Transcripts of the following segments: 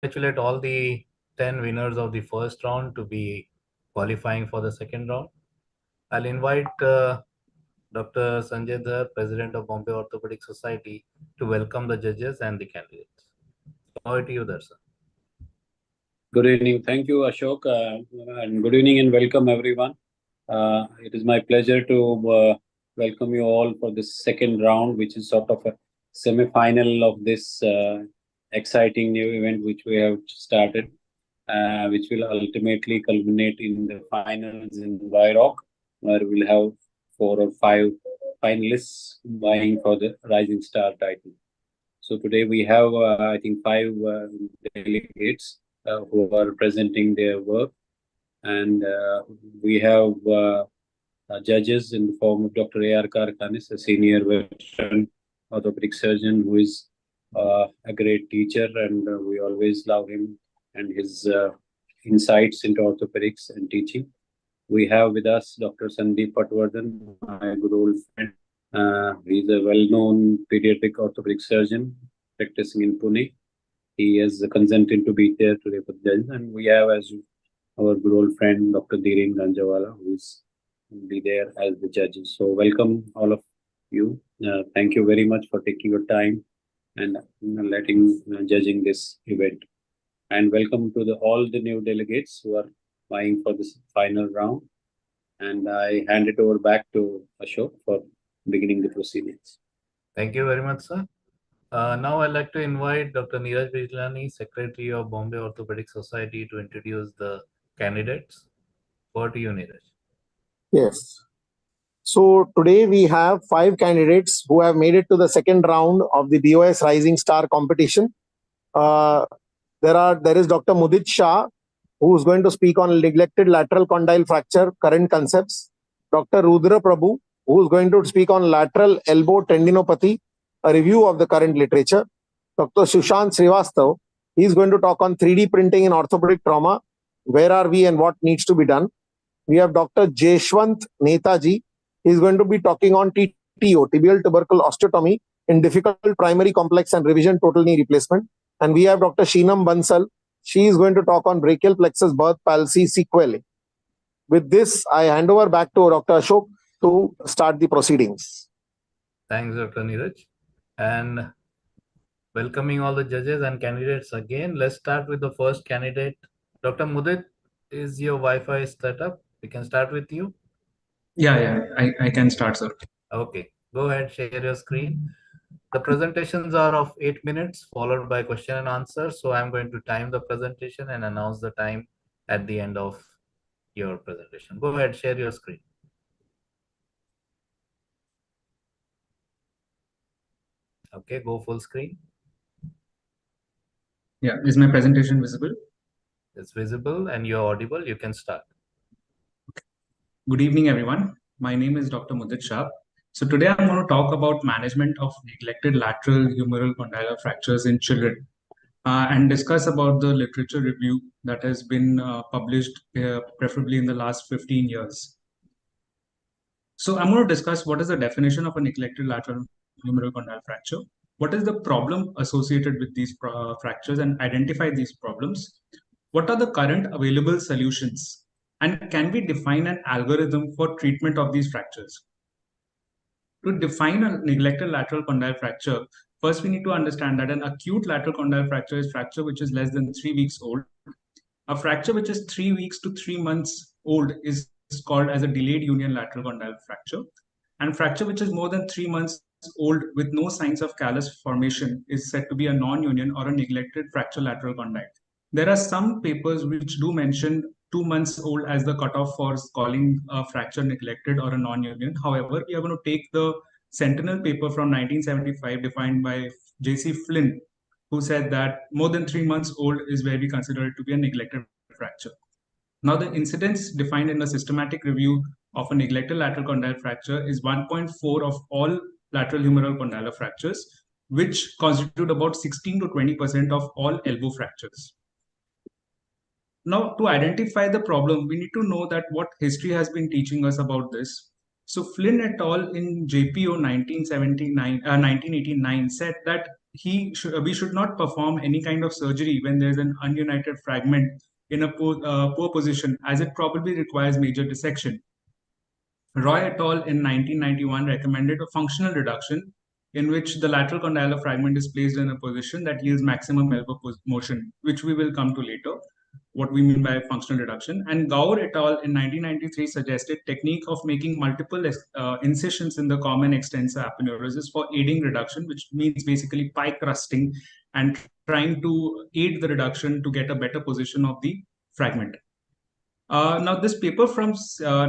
Congratulate all the 10 winners of the first round to be qualifying for the second round. I'll invite Dr. Sanjay Dhar, President of Bombay Orthopaedic Society, to welcome the judges and the candidates. Over to you, Dhar, sir. Good evening. Thank you, Ashok, and good evening and welcome everyone. It is my pleasure to welcome you all for this second round, which is sort of a semi-final of this exciting new event which we have started, which will ultimately culminate in the finals in Vairok, where we'll have 4 or 5 finalists vying for the Rising Star title. So today we have, I think, 5 delegates who are presenting their work, and we have judges in the form of Dr. A.R. Karkanis, a senior veteran orthopedic surgeon who is a great teacher, and we always love him and his insights into orthopedics and teaching. We have with us Dr. Sandeep Patwardhan, my good old friend. He's a well-known pediatric orthopedic surgeon practicing in Pune. He has consented to be here today for the judges, and we have as our good old friend Dr. Dhiren Ganjawala, who is be there as the judges. So welcome all of you. Thank you very much for taking your time and judging this event. And welcome to all the new delegates who are vying for this final round. And I hand it over back to Ashok for beginning the proceedings. Thank you very much, sir. Now I'd like to invite Dr. Neeraj Bijlani, Secretary of Bombay Orthopaedic Society, to introduce the candidates. Over to you, Neeraj. Yes. So today we have 5 candidates who have made it to the second round of the BOS Rising Star competition. There is Dr. Mudit Shah, who is going to speak on neglected lateral condyle fracture, current concepts. Dr. Rudra Prabhu, who is going to speak on lateral elbow tendinopathy, a review of the current literature. Dr. Sushant Srivastava, he is going to talk on 3D printing in orthopedic trauma, where are we and what needs to be done. We have Dr. Jeshwanth Netaji, he is going to be talking on TTO, tibial tubercle osteotomy in difficult primary complex and revision total knee replacement. And we have Dr. Sheenam Bansal, she is going to talk on brachial plexus birth palsy sequelae. With this, I hand over back to Dr. Ashok to start the proceedings. Thanks, Dr. Neeraj. And welcoming all the judges and candidates again. Let's start with the first candidate. Dr. Mudit, is your Wi-Fi set up? We can start with you. Yeah, I can start, sir. Okay, go ahead, share your screen. The presentations are of 8 minutes, followed by question and answer. So I'm going to time the presentation and announce the time at the end of your presentation. Go ahead, share your screen. Okay, go full screen. Yeah, is my presentation visible? It's visible and you're audible. You can start. Good evening, everyone. My name is Dr. Mudit Shah. So today I'm going to talk about management of neglected lateral humeral condylar fractures in children and discuss about the literature review that has been published preferably in the last 15 years. So I'm going to discuss what is the definition of a neglected lateral humeral condylar fracture, what is the problem associated with these fractures and identify these problems, what are the current available solutions, and can we define an algorithm for treatment of these fractures? To define a neglected lateral condyle fracture, first we need to understand that an acute lateral condyle fracture is fracture which is less than 3 weeks old. A fracture which is 3 weeks to 3 months old is called as a delayed union lateral condyle fracture. And fracture which is more than 3 months old with no signs of callus formation is said to be a non-union or a neglected fracture lateral condyle. There are some papers which do mention 2 months old as the cutoff for calling a fracture neglected or a non-union. However, we are going to take the Sentinel paper from 1975 defined by J.C. Flynn, who said that more than 3 months old is where we consider it to be a neglected fracture. Now, the incidence defined in a systematic review of a neglected lateral condyle fracture is 1.4 of all lateral humeral condylar fractures, which constitute about 16 to 20% of all elbow fractures. Now, to identify the problem, we need to know that what history has been teaching us about this. So Flynn et al. In JPO 1989 said that we should not perform any kind of surgery when there's an ununited fragment in a poor position, as it probably requires major dissection. Roy et al. In 1991 recommended a functional reduction in which the lateral condylar fragment is placed in a position that yields maximum elbow motion, which we will come to later, what we mean by functional reduction. And Gaur et al. In 1993 suggested technique of making multiple incisions in the common extensor aponeurosis for aiding reduction, which means basically pie crusting and trying to aid the reduction to get a better position of the fragment. Now, this paper from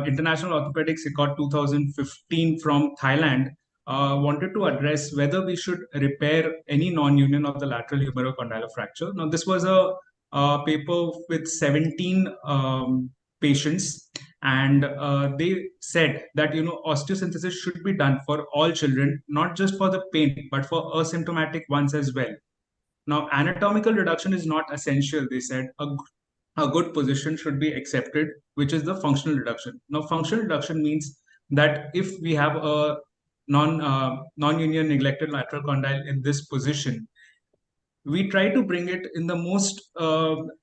International Orthopaedic Record 2015 from Thailand wanted to address whether we should repair any non-union of the lateral humerocondylar fracture. Now, this was a paper with 17 patients, and they said that osteosynthesis should be done for all children, not just for the pain, but for asymptomatic ones as well. Now, anatomical reduction is not essential, they said. A good position should be accepted, which is the functional reduction. Now, functional reduction means that if we have a non-union neglected lateral condyle in this position, we try to bring it in the most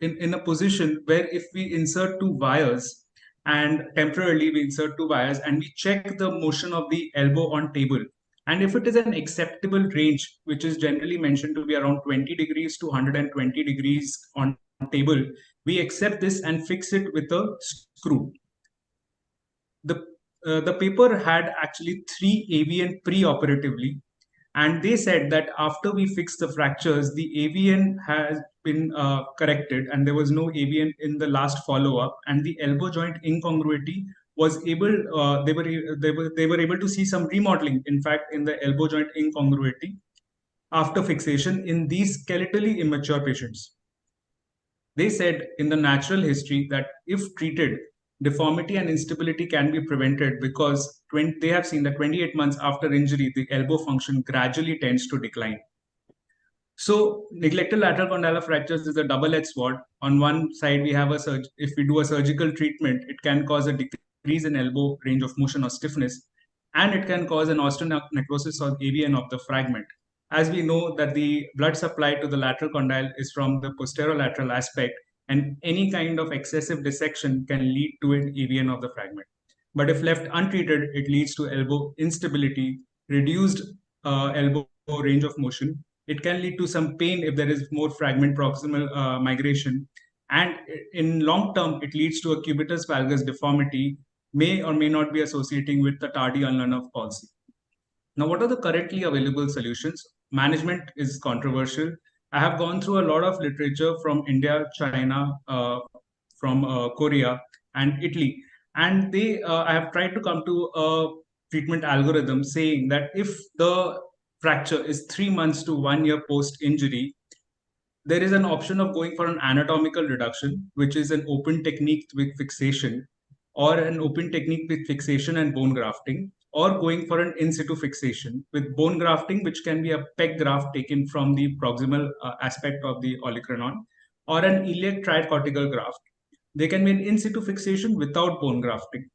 in a position where if we insert two wires and temporarily we insert two wires and we check the motion of the elbow on table, and if it is an acceptable range, which is generally mentioned to be around 20 degrees to 120 degrees on table, we accept this and fix it with a screw. The paper had actually 3 AVN pre-operatively, and they said that after we fix the fractures, the AVN has been corrected, and there was no AVN in the last follow-up, and the elbow joint incongruity was able. They were able to see some remodeling, in fact, in the elbow joint incongruity after fixation in these skeletally immature patients. They said in the natural history that if treated, deformity and instability can be prevented because they have seen that 28 months after injury, the elbow function gradually tends to decline. So neglected lateral condylar fractures is a double-edged sword. On one side, we have if we do a surgical treatment, it can cause a decrease in elbow range of motion or stiffness, and it can cause an osteonecrosis or AVN of the fragment. As we know that the blood supply to the lateral condyle is from the posterolateral aspect, and any kind of excessive dissection can lead to an AVN of the fragment. But if left untreated, it leads to elbow instability, reduced elbow range of motion. It can lead to some pain if there is more fragment proximal migration. And in long term, it leads to a cubitus valgus deformity, may or may not be associating with the tardy ulnar nerve palsy. Now, what are the currently available solutions? Management is controversial. I have gone through a lot of literature from India, China, from Korea, and Italy. And I have tried to come to a treatment algorithm saying that if the fracture is 3 months to 1 year post-injury, there is an option of going for an anatomical reduction, which is an open technique with fixation, or an open technique with fixation and bone grafting, or going for an in situ fixation with bone grafting, which can be a peg graft taken from the proximal aspect of the olecranon, or an iliac tricortical graft. They can be an in situ fixation without bone grafting.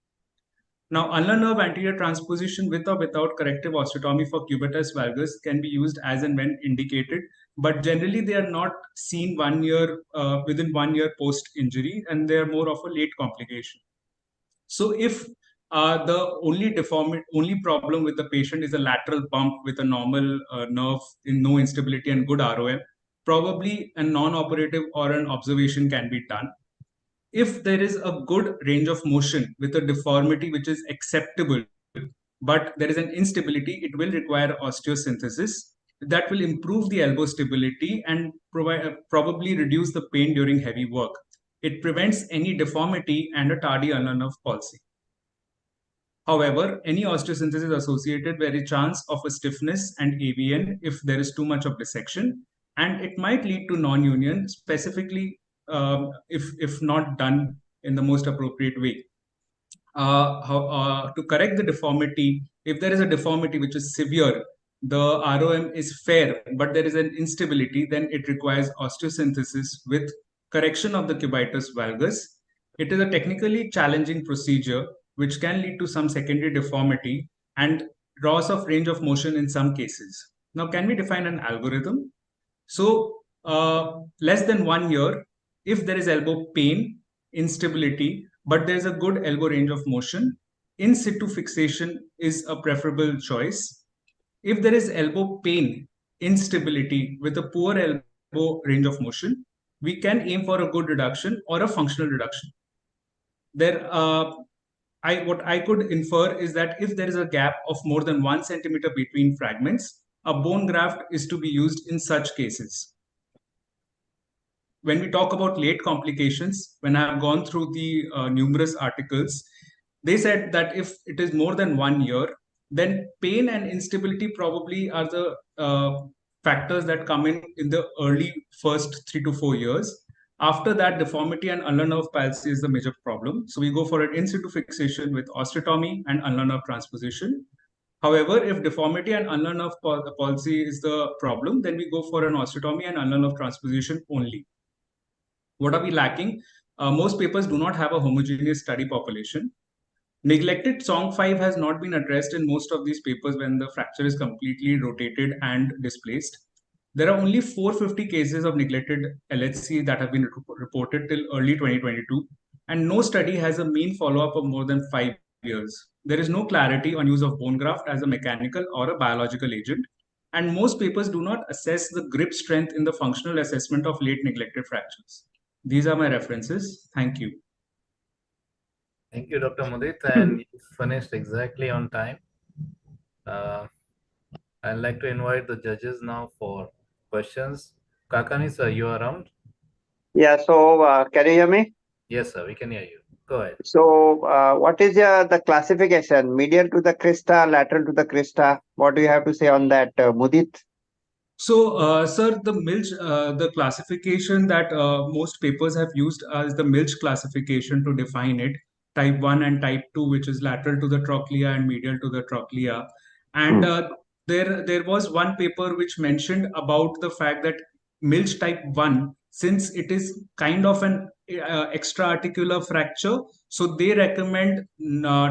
Now, ulnar nerve anterior transposition with or without corrective osteotomy for cubitus valgus can be used as and when indicated, but generally they are not seen 1 year within 1 year post injury, and they are more of a late complication. So, if the only problem with the patient is a lateral bump with a normal nerve in no instability and good ROM, probably a non-operative or an observation can be done. If there is a good range of motion with a deformity which is acceptable, but there is an instability, it will require osteosynthesis that will improve the elbow stability and probably reduce the pain during heavy work. It prevents any deformity and a tardy ulnar nerve palsy. However, any osteosynthesis is associated with a chance of a stiffness and AVN if there is too much of dissection, and it might lead to non-union, specifically if not done in the most appropriate way. To correct the deformity, if there is a deformity which is severe, the ROM is fair, but there is an instability, then it requires osteosynthesis with correction of the cubitus valgus. It is a technically challenging procedure which can lead to some secondary deformity and loss of range of motion in some cases. Now, can we define an algorithm? So, less than 1 year, if there is elbow pain, instability, but there is a good elbow range of motion, in situ fixation is a preferable choice. If there is elbow pain, instability with a poor elbow range of motion, we can aim for a good reduction or a functional reduction. What I could infer is that if there is a gap of more than 1 centimeter between fragments, a bone graft is to be used in such cases. When we talk about late complications, when I have gone through the numerous articles, they said that if it is more than 1 year, then pain and instability probably are the factors that come in the early first 3 to 4 years. After that, deformity and ulnar nerve palsy is the major problem. So we go for an in situ fixation with osteotomy and ulnar nerve transposition. However, if deformity and ulnar nerve palsy is the problem, then we go for an osteotomy and ulnar nerve transposition only. What are we lacking? Most papers do not have a homogeneous study population. Neglected song 5 has not been addressed in most of these papers when the fracture is completely rotated and displaced. There are only 450 cases of neglected LHC that have been reported till early 2022, and no study has a mean follow-up of more than 5 years. There is no clarity on use of bone graft as a mechanical or a biological agent, and most papers do not assess the grip strength in the functional assessment of late neglected fractures. These are my references. Thank you. Thank you, Dr. Mudit, and you finished exactly on time. I'd like to invite the judges now for questions. Kakani sir, you are around? Yeah, so can you hear me? Yes, sir, we can hear you. Go ahead. So what is the classification? Medial to the crista, lateral to the crista? What do you have to say on that, Mudit? So, sir, the classification that most papers have used is the Milch classification to define it. Type 1 and type 2, which is lateral to the trochlea and medial to the trochlea. And there was one paper which mentioned about the fact that Milch type 1, since it is kind of an extra-articular fracture, so they recommend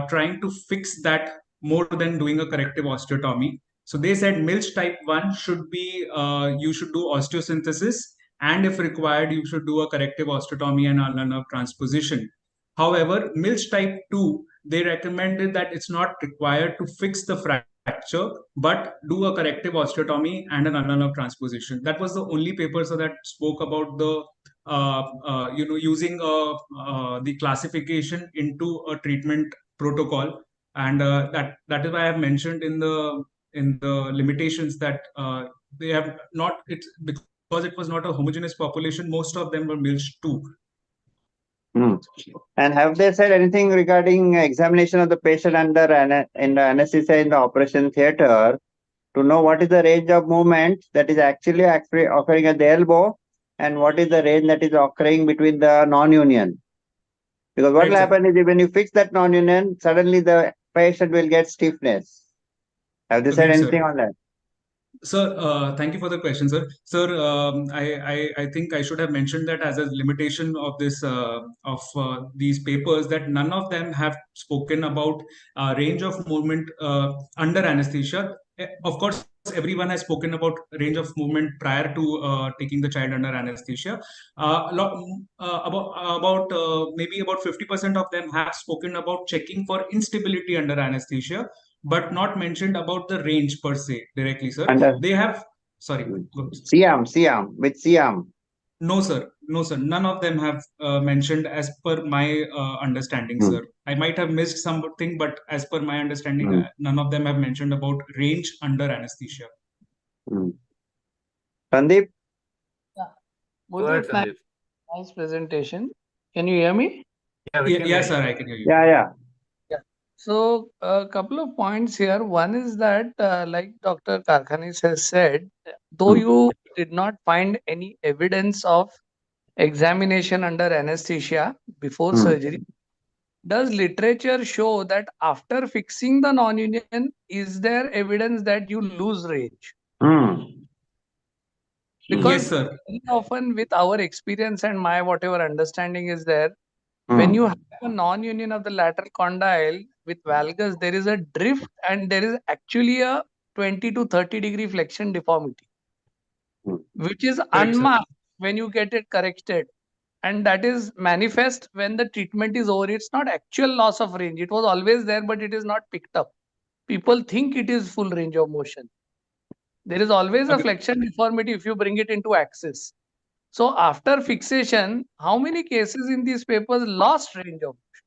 trying to fix that more than doing a corrective osteotomy. So they said Milch type 1 should be, you should do osteosynthesis, and if required, you should do a corrective osteotomy and ulnar nerve transposition. However, Milch type 2, they recommended that it's not required to fix the fracture, but do a corrective osteotomy and an ulnar nerve transposition. That was the only paper so that spoke about the using the classification into a treatment protocol, and that is why I have mentioned in the limitations that they have not, it's because it was not a homogeneous population, most of them were Milch too. And have they said anything regarding examination of the patient under in the anesthesia in the operation theater to know what is the range of movement that is actually occurring at the elbow and what is the range that is occurring between the non-union? Because what will happen is when you fix that non-union, suddenly the patient will get stiffness. Have they said anything on that? Sir, thank you for the question, sir. Sir, I think I should have mentioned that as a limitation of this these papers, that none of them have spoken about range of movement under anesthesia. Of course, everyone has spoken about range of movement prior to taking the child under anesthesia. Maybe about 50% of them have spoken about checking for instability under anesthesia, but not mentioned about the range per se directly, sir. They have, sorry. Shyam, with Shyam. No, sir. No, sir. None of them have mentioned as per my understanding, sir. I might have missed something, but as per my understanding, none of them have mentioned about range under anesthesia. Sandeep? Go ahead, Sandeep. Nice presentation. Can you hear me? Yeah, sir, I can hear you. Yeah. So a couple of points here. One is that, like Dr. Karkhanis has said, though you did not find any evidence of examination under anesthesia before surgery, does literature show that after fixing the non-union, is there evidence that you lose range? Because yes, sir. very often with our experience and my whatever understanding is there, when you have a non-union of the lateral condyle with valgus, there is a drift and there is actually a 20 to 30 degree flexion deformity, which is Correct, sir. unmarked when you get it corrected. And that is manifest when the treatment is over. It's not actual loss of range. It was always there, but it is not picked up. People think it is full range of motion. There is always a Agreed. flexion deformity if you bring it into axis. So after fixation, how many cases in these papers lost range of motion?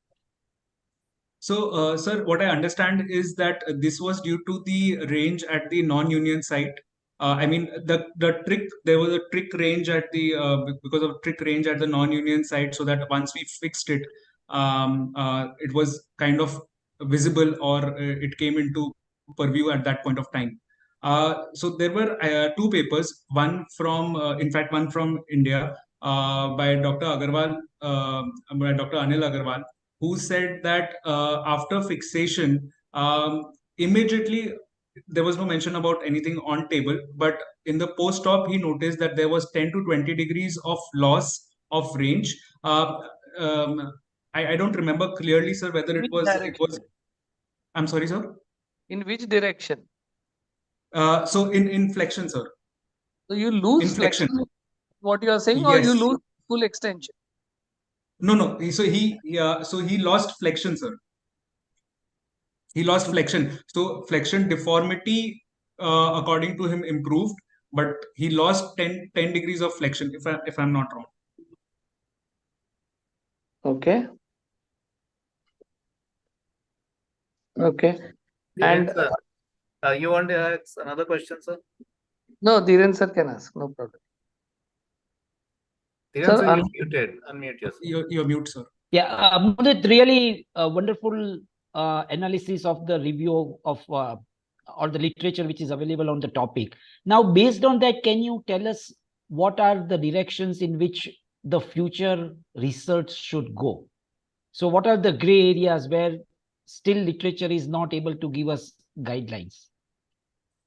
So, sir, what I understand is that this was due to the range at the non-union site. I mean, the trick, there was a trick range at the because of trick range at the non-union site, so that once we fixed it, it was kind of visible, or it came into purview at that point of time. So there were two papers, one from, in fact, one from India by Dr. Agarwal, by Dr. Anil Agarwal, who said that after fixation, immediately there was no mention about anything on table, but in the post-op, he noticed that there was 10 to 20 degrees of loss of range. I don't remember clearly, sir, whether it was, I'm sorry, sir. In which direction? So in flexion, sir. So you lose flexion, what you are saying, or you Yes. lose full extension? No. So he lost flexion, sir. He lost flexion. So flexion deformity, according to him, improved, but he lost 10 degrees of flexion, if I'm not wrong. Okay. Okay. And you want to ask another question, sir? No, Dhiren sir can ask. No problem. Dhiren sir, you're muted. Unmute yourself. You're mute, sir. Yeah, Mudit, really wonderful analysis of the review of or the literature which is available on the topic. Now, based on that, can you tell us what are the directions in which the future research should go? So what are the gray areas where still literature is not able to give us guidelines?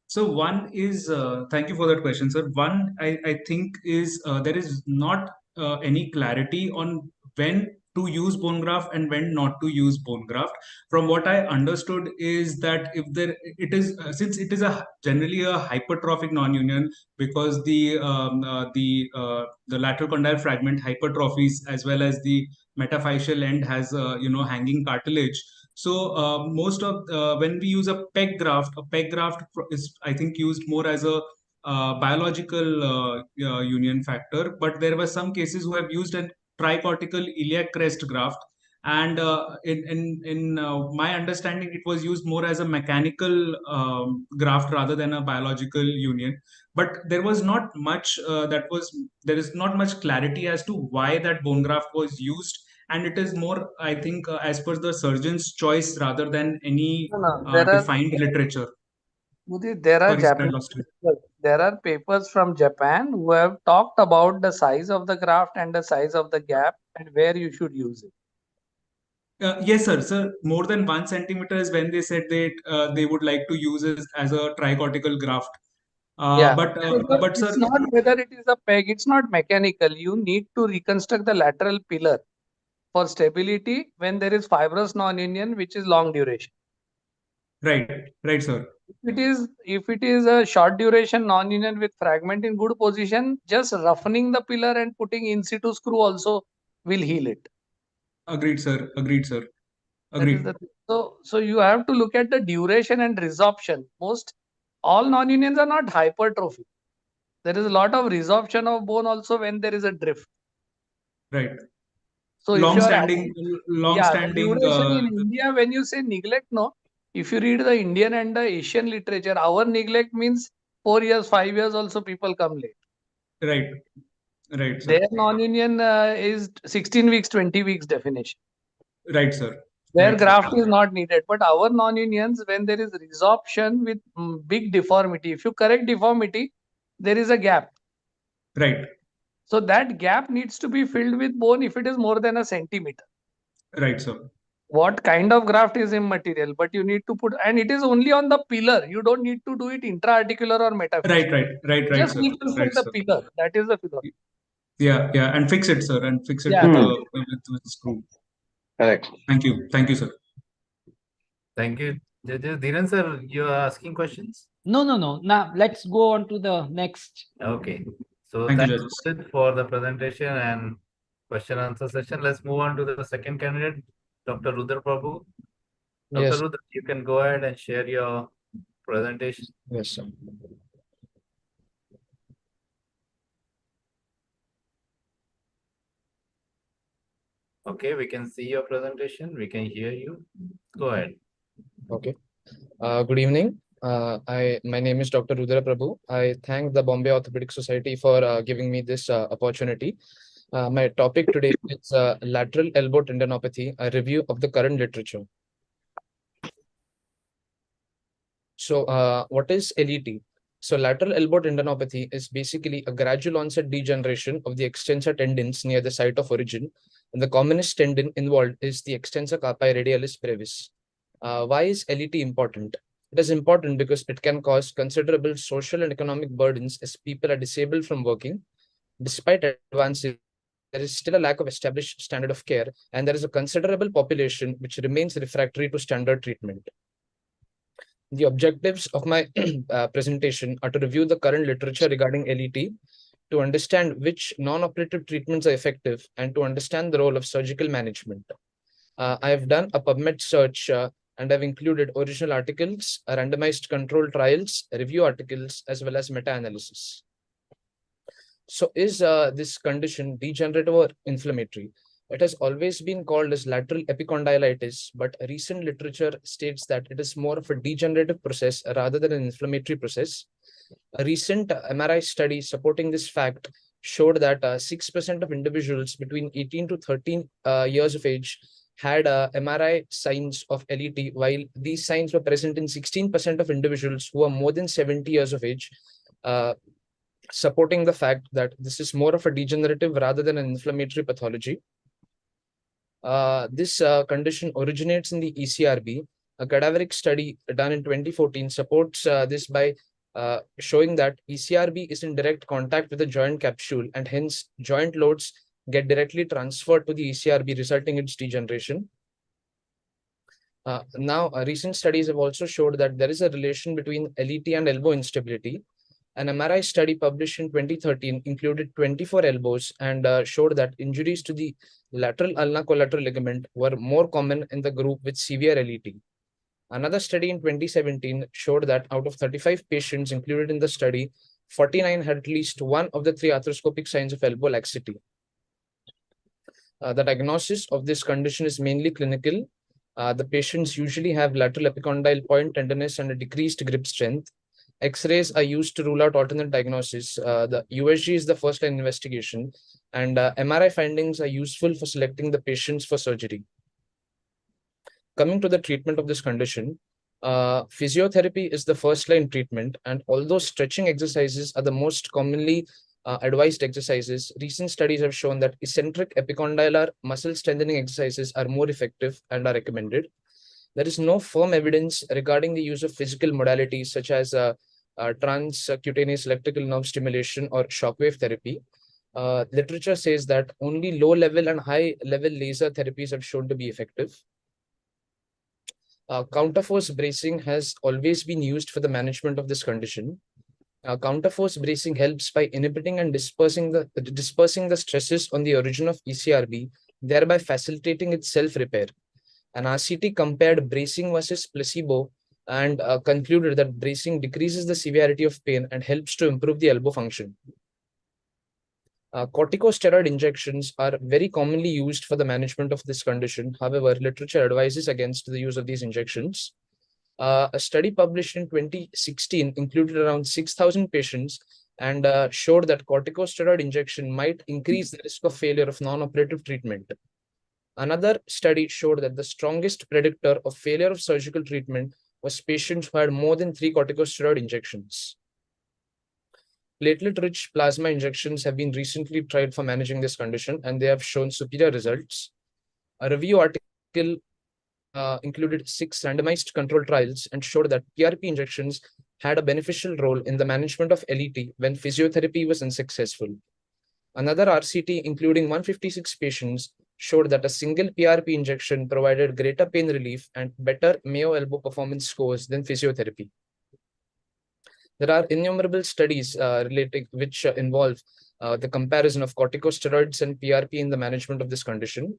So one is, thank you for that question, sir. One, I think is there is not any clarity on when to use bone graft and when not to use bone graft. From what I understood is that if there, it is since it is generally a hypertrophic non-union, because the lateral condyle fragment hypertrophies as well as the metaphyseal end has hanging cartilage. So most of when we use a peg graft is, I think, used more as a biological union factor. But there were some cases who have used a tricortical iliac crest graft, and in my understanding, it was used more as a mechanical graft rather than a biological union. But there was not much there is not much clarity as to why that bone graft was used. And it is more, I think, as per the surgeon's choice rather than any defined literature. Mudit, there are papers from Japan who have talked about the size of the graft and the size of the gap and where you should use it. Yes, sir. Sir, more than 1 centimeter is when they said they would like to use it as a tricortical graft. But it's sir, not whether it is a peg, it's not mechanical. You need to reconstruct the lateral pillar for stability when there is fibrous non-union, which is long duration. Right, sir. If it is a short duration non-union with fragment in good position, just roughening the pillar and putting in situ screw also will heal it. Agreed, sir. Agreed. So you have to look at the duration and resorption. All non-unions are not hypertrophy. There is a lot of resorption of bone also when there is a drift. Right. So long-standing. Duration in India, when you say neglect, no. If you read the Indian and the Asian literature, our neglect means 4 years, 5 years also people come late. Right. Sir. Their non-union is 16 weeks, 20 weeks definition. Right, sir. Their graft is not needed. But our non-unions, when there is resorption with big deformity, if you correct deformity, there is a gap. Right. So that gap needs to be filled with bone if it is more than a centimeter. Right, sir. What kind of graft is immaterial, but you need to put, and it is only on the pillar. You don't need to do it intra-articular or metaphyseal. Right, Just sir. reconstruct the pillar. That is the philosophy. Yeah, and fix it, sir, and fix it with the screw. Correct. Thank you, sir. Thank you, judges. Dhiren sir, you are asking questions? No. Now let's go on to the next. Okay. So Thank you, thanks judges. Mudit, for the presentation and question answer session. Let's move on to the second candidate, Dr. Rudra Prabhu. Dr. Yes, Rudra, you can go ahead and share your presentation. yes, sir. Okay, we can see your presentation. We can hear you. Go ahead. Okay. Good evening. My name is Dr. Rudra Prabhu. I thank the Bombay Orthopaedic Society for giving me this opportunity. My topic today is lateral elbow tendinopathy, a review of the current literature. So, what is LET? So, lateral elbow tendinopathy is basically a gradual onset degeneration of the extensor tendons near the site of origin. And the commonest tendon involved is the extensor carpi radialis brevis. Why is LET important? It is important because it can cause considerable social and economic burdens as people are disabled from working. Despite advances, there is still a lack of established standard of care, and there is a considerable population which remains refractory to standard treatment. The objectives of my presentation are to review the current literature regarding LET, to understand which non-operative treatments are effective, and to understand the role of surgical management. I have done a PubMed search and I've included original articles, randomized control trials, review articles, as well as meta-analysis. So is this condition degenerative or inflammatory? It has always been called as lateral epicondylitis, but recent literature states that it is more of a degenerative process rather than an inflammatory process. A recent MRI study supporting this fact showed that 6% of individuals between 18 to 13 years of age had MRI signs of LET, while these signs were present in 16% of individuals who are more than 70 years of age, supporting the fact that this is more of a degenerative rather than an inflammatory pathology. This condition originates in the ECRB. A cadaveric study done in 2014 supports this by showing that ECRB is in direct contact with the joint capsule, and hence joint loads get directly transferred to the ECRB, resulting in its degeneration. Now, recent studies have also showed that there is a relation between LET and elbow instability. An MRI study published in 2013 included 24 elbows and showed that injuries to the lateral ulnar collateral ligament were more common in the group with severe LET. Another study in 2017 showed that out of 35 patients included in the study, 49 had at least one of the three arthroscopic signs of elbow laxity. The diagnosis of this condition is mainly clinical. The patients usually have lateral epicondyle point tenderness and a decreased grip strength. X-rays are used to rule out alternate diagnosis. The USG is the first line investigation, and MRI findings are useful for selecting the patients for surgery. Coming to the treatment of this condition, physiotherapy is the first line treatment, and although stretching exercises are the most commonly advised exercises, recent studies have shown that eccentric epicondylar muscle strengthening exercises are more effective and are recommended. There is no firm evidence regarding the use of physical modalities such as transcutaneous electrical nerve stimulation or shockwave therapy. Literature says that only low-level and high-level laser therapies have shown to be effective. Counterforce bracing has always been used for the management of this condition. Counterforce bracing helps by inhibiting and dispersing the stresses on the origin of ECRB, thereby facilitating its self-repair. An RCT compared bracing versus placebo and concluded that bracing decreases the severity of pain and helps to improve the elbow function. Corticosteroid injections are very commonly used for the management of this condition. However, literature advises against the use of these injections. A study published in 2016 included around 6,000 patients and showed that corticosteroid injection might increase the risk of failure of non-operative treatment. Another study showed that the strongest predictor of failure of surgical treatment was patients who had more than 3 corticosteroid injections. Platelet-rich plasma injections have been recently tried for managing this condition, and they have shown superior results. A review article included 6 randomized control trials and showed that PRP injections had a beneficial role in the management of LET when physiotherapy was unsuccessful. Another RCT, including 156 patients, showed that a single PRP injection provided greater pain relief and better Mayo elbow performance scores than physiotherapy. There are innumerable studies relating which involve the comparison of corticosteroids and PRP in the management of this condition.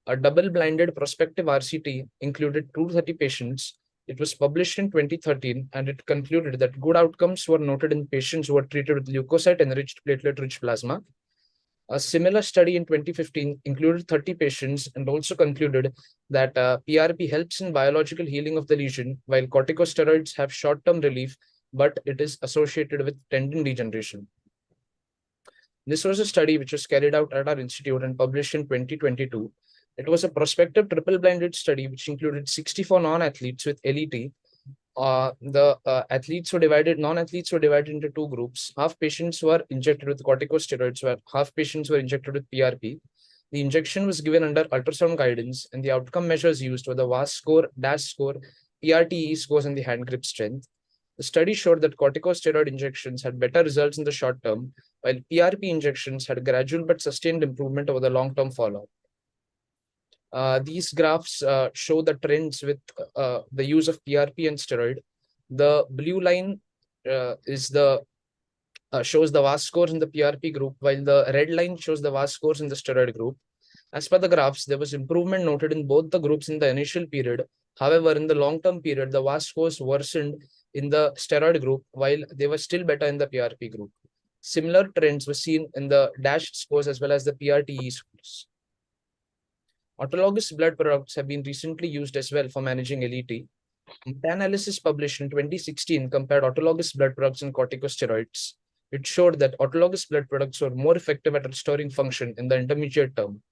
A double-blinded prospective RCT included 230 patients. It was published in 2013, and it concluded that good outcomes were noted in patients who were treated with leukocyte-enriched platelet-rich plasma. A similar study in 2015 included 30 patients and also concluded that PRP helps in biological healing of the lesion, while corticosteroids have short-term relief, but it is associated with tendon degeneration. This was a study which was carried out at our institute and published in 2022. It was a prospective triple-blinded study which included 64 non-athletes with LET. Non-athletes were divided into two groups. Half patients were injected with corticosteroids, where half patients were injected with PRP. The injection was given under ultrasound guidance, and the outcome measures used were the VAS score, DAS score, PRTE scores, and the hand grip strength. The study showed that corticosteroid injections had better results in the short term, while PRP injections had gradual but sustained improvement over the long-term follow-up. These graphs show the trends with the use of PRP and steroid. The blue line is the shows the VAS scores in the PRP group, while the red line shows the VAS scores in the steroid group. As per the graphs, there was improvement noted in both the groups in the initial period. However, in the long-term period, the VAS scores worsened in the steroid group, while they were still better in the PRP group. Similar trends were seen in the DASH scores as well as the PRTE scores. Autologous blood products have been recently used as well for managing LET. Meta-analysis published in 2016 compared autologous blood products and corticosteroids. It showed that autologous blood products were more effective at restoring function in the intermediate term.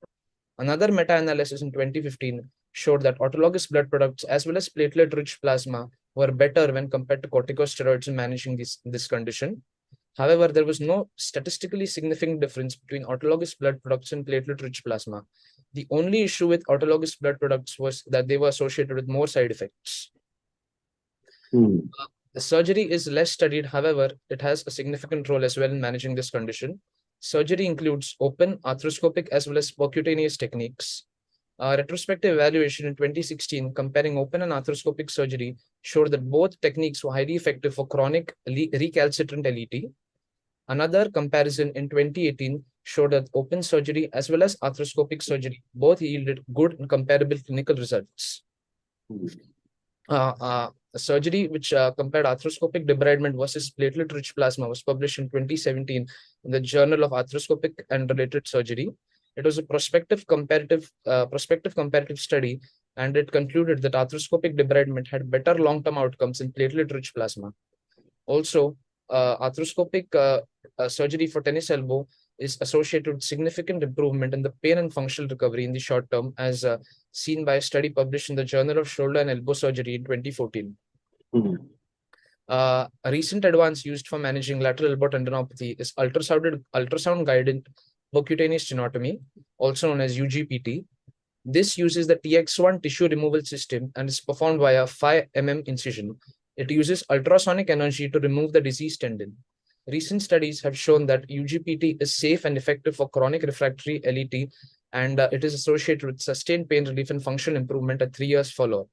Another meta-analysis in 2015 showed that autologous blood products as well as platelet-rich plasma were better when compared to corticosteroids in managing this condition. However, there was no statistically significant difference between autologous blood products and platelet-rich plasma. The only issue with autologous blood products was that they were associated with more side effects. The surgery is less studied. However, it has a significant role as well in managing this condition. Surgery includes open, arthroscopic, as well as percutaneous techniques. A retrospective evaluation in 2016 comparing open and arthroscopic surgery showed that both techniques were highly effective for chronic recalcitrant LET. Another comparison in 2018 showed that open surgery as well as arthroscopic surgery both yielded good and comparable clinical results. A surgery which compared arthroscopic debridement versus platelet-rich plasma was published in 2017 in the Journal of Arthroscopic and Related Surgery. It was a prospective comparative study, and it concluded that arthroscopic debridement had better long-term outcomes in platelet-rich plasma. Also, arthroscopic surgery for tennis elbow is associated with significant improvement in the pain and functional recovery in the short term, as seen by a study published in the Journal of Shoulder and Elbow Surgery in 2014. A recent advance used for managing lateral elbow tendinopathy is ultrasound-guided percutaneous sternotomy, also known as UGPT. This uses the TX1 tissue removal system and is performed via 5 mm incision. It uses ultrasonic energy to remove the diseased tendon. Recent studies have shown that UGPT is safe and effective for chronic refractory LET, and it is associated with sustained pain relief and functional improvement at 3 years follow-up.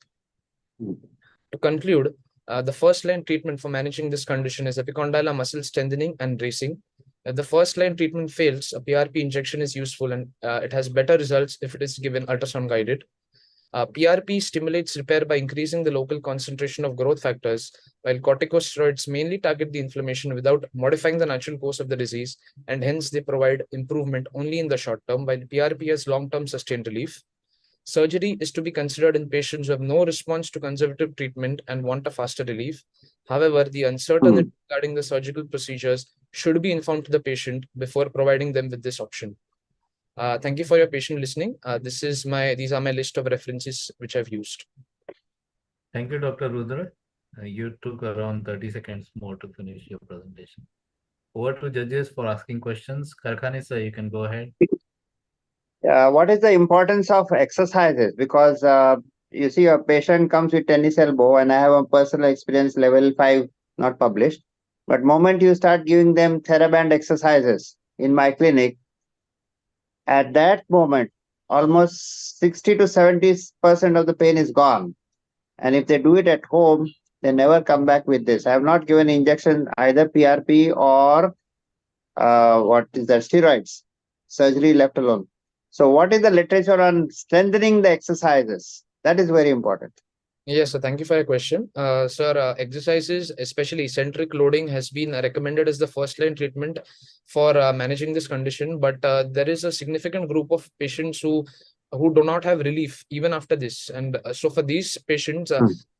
To conclude, the first-line treatment for managing this condition is epicondylar muscle strengthening and bracing. If the first-line treatment fails, a PRP injection is useful, and it has better results if it is given ultrasound-guided. PRP stimulates repair by increasing the local concentration of growth factors, while corticosteroids mainly target the inflammation without modifying the natural course of the disease, and hence they provide improvement only in the short term, while PRP has long-term sustained relief. Surgery is to be considered in patients who have no response to conservative treatment and want a faster relief. However, the uncertainty regarding the surgical procedures should be informed to the patient before providing them with this option. Thank you for your patient listening. These are my list of references which I've used. Thank you, Dr. Rudra. You took around 30 seconds more to finish your presentation. Over to judges for asking questions. Karkhani sir, you can go ahead. What is the importance of exercises? Because you see, a patient comes with tennis elbow, and I have a personal experience, level 5, not published. But moment you start giving them TheraBand exercises in my clinic, at that moment, almost 60 to 70% of the pain is gone. And if they do it at home, they never come back with this. I have not given injection either PRP or what is that, steroids, surgery left alone. So what is the literature on strengthening the exercises? That is very important. Yes, so thank you for your question. Sir, exercises, especially eccentric loading, has been recommended as the first line treatment for managing this condition. But there is a significant group of patients who do not have relief even after this. And so for these patients,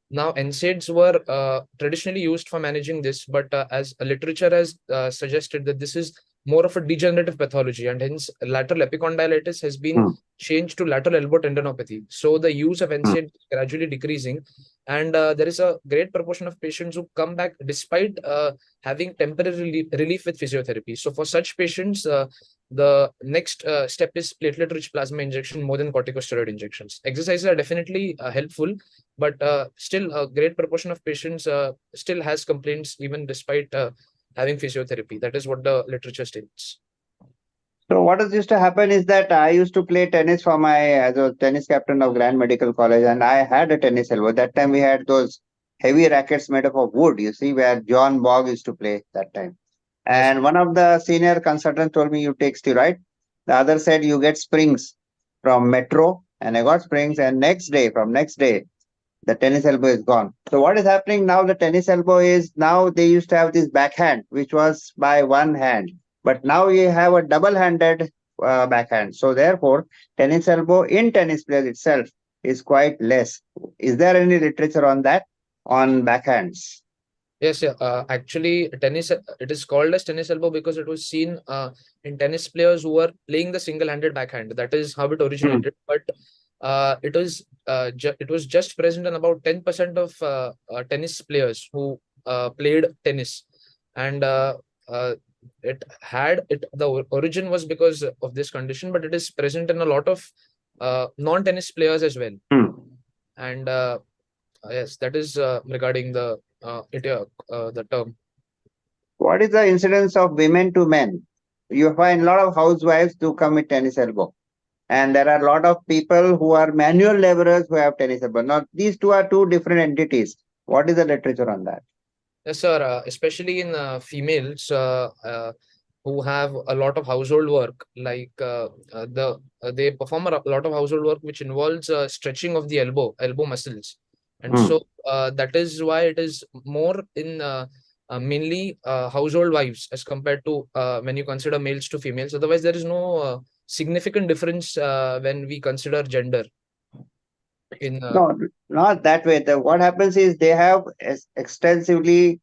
now NSAIDs were traditionally used for managing this, but as literature has suggested that this is more of a degenerative pathology, and hence lateral epicondylitis has been changed to lateral elbow tendinopathy. So the use of NSAID is gradually decreasing, and there is a great proportion of patients who come back despite having temporary relief with physiotherapy. So for such patients, the next step is platelet-rich plasma injection more than corticosteroid injections. Exercises are definitely helpful, but still a great proportion of patients still has complaints even despite having physiotherapy. That is what the literature states. So what used to happen is that I used to play tennis for as a tennis captain of Grand Medical College, and I had a tennis elbow. That time we had those heavy rackets made up of wood, you see, where John Bogg used to play that time. And Yes. one of the senior consultants told me, you take steroid. The other said you get springs from Metro, and I got springs. And next day, the tennis elbow is gone. So what is happening now? The tennis elbow is now, they used to have this backhand, which was by one hand, but now you have a double-handed backhand. So therefore, tennis elbow in tennis players itself is quite less. Is there any literature on that, on backhands? Yes, yeah. Actually, tennis, it is called as tennis elbow because it was seen in tennis players who were playing the single-handed backhand. That is how it originated. But it was just present in about 10% of tennis players who played tennis, and the origin was because of this condition, but it is present in a lot of non-tennis players as well. And yes, that is regarding the term. What is the incidence of women to men? You find a lot of housewives do come with tennis elbow. And there are a lot of people who are manual laborers who have tennis elbow. Now, these two are two different entities. What is the literature on that? Yes, sir. Especially in females who have a lot of household work, like they perform a lot of household work which involves stretching of the elbow muscles, and so that is why it is more in mainly household wives as compared to when you consider males to females. Otherwise, there is no significant difference when we consider gender. No, not that way. What happens is they have extensively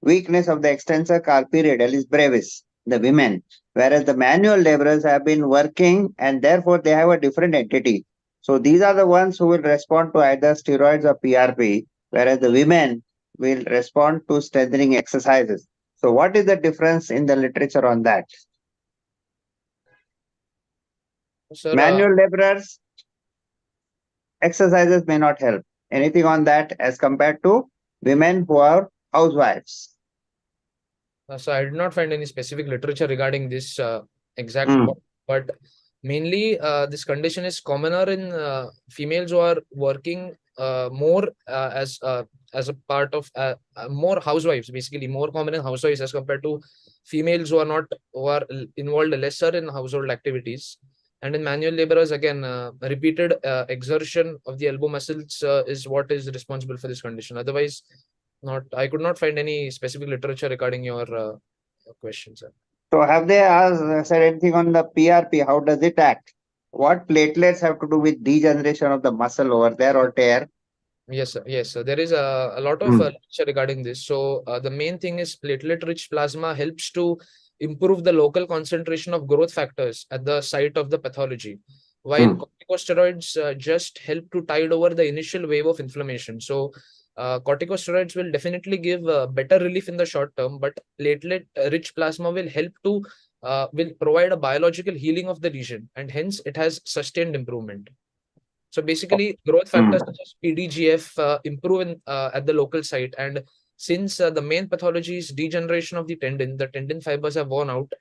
weakness of the extensor carpi radialis brevis, the women, whereas the manual laborers have been working and therefore they have a different entity. So these are the ones who will respond to either steroids or PRP, whereas the women will respond to strengthening exercises. So what is the difference in the literature on that? Sir, manual laborers, exercises may not help. Anything on that as compared to women who are housewives? So I did not find any specific literature regarding this exact point, but mainly this condition is commoner in females who are working more as a part of more housewives, basically more common in housewives as compared to females who are involved lesser in household activities. And in manual laborers, again, repeated exertion of the elbow muscles is what is responsible for this condition. Otherwise, I could not find any specific literature regarding your question, sir. So have they said anything on the PRP? How does it act? What platelets have to do with degeneration of the muscle over there or tear? Yes, sir. Yes, sir. There is a lot of literature regarding this. So the main thing is platelet-rich plasma helps to improve the local concentration of growth factors at the site of the pathology, while corticosteroids just help to tide over the initial wave of inflammation. So corticosteroids will definitely give better relief in the short term, but platelet-rich plasma will help to will provide a biological healing of the lesion, and hence it has sustained improvement. So basically, growth factors such as PDGF improve at the local site, and since the main pathology is degeneration of the tendon fibers have worn out.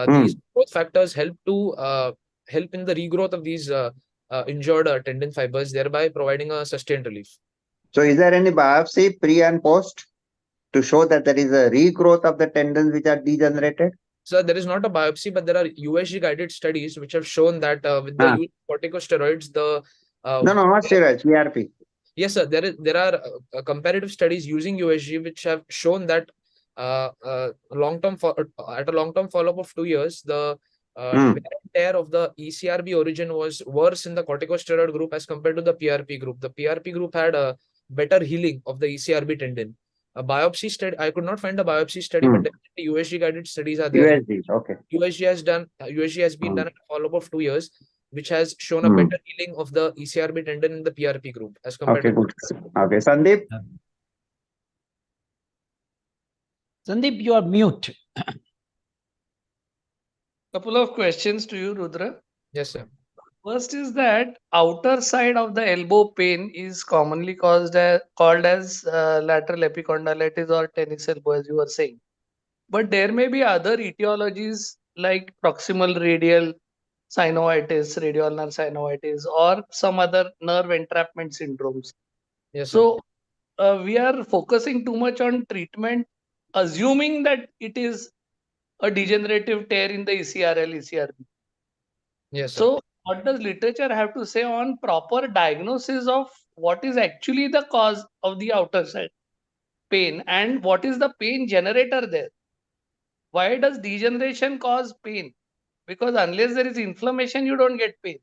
These growth factors help in the regrowth of these injured tendon fibers, thereby providing a sustained relief. So is there any biopsy pre and post to show that there is a regrowth of the tendons which are degenerated? So there is not a biopsy, but there are USG guided studies which have shown that with the Ah. use of corticosteroids, the No, not steroids, PRP. yes, sir. There are comparative studies using USG which have shown that long-term at a long-term follow-up of 2 years, the wear and tear of the ECRB origin was worse in the corticosteroid group as compared to the PRP group. The PRP group had a better healing of the ECRB tendon. A biopsy study, I could not find a biopsy study, but definitely USG guided studies are there. USG, okay. USG has been done at a follow-up of 2 years, which has shown a better healing of the ECRB tendon in the PRP group as compared to. Okay, Sandeep. Sandeep, you are mute. Couple of questions to you, Rudra. Yes, sir. First is that outer side of the elbow pain is commonly called as lateral epicondylitis or tennis elbow, as you were saying. But there may be other etiologies like proximal radial synovitis, radial nerve synovitis, or some other nerve entrapment syndromes. Yes, sir. So we are focusing too much on treatment, assuming that it is a degenerative tear in the ECRL, ECRB. Yes, sir. So what does literature have to say on proper diagnosis of what is actually the cause of the outer side pain and what is the pain generator there? Why does degeneration cause pain? Because unless there is inflammation, you don't get pain.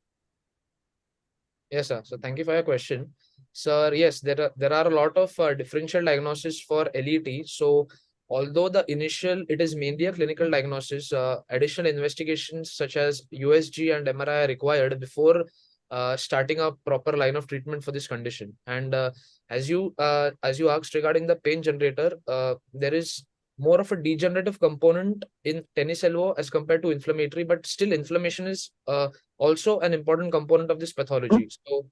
Yes, sir. So thank you for your question. Sir, yes, there are a lot of differential diagnosis for LET. So although it is mainly a clinical diagnosis, additional investigations such as USG and MRI are required before starting a proper line of treatment for this condition. And as you asked regarding the pain generator, there is more of a degenerative component in tennis elbow as compared to inflammatory, but still inflammation is also an important component of this pathology. So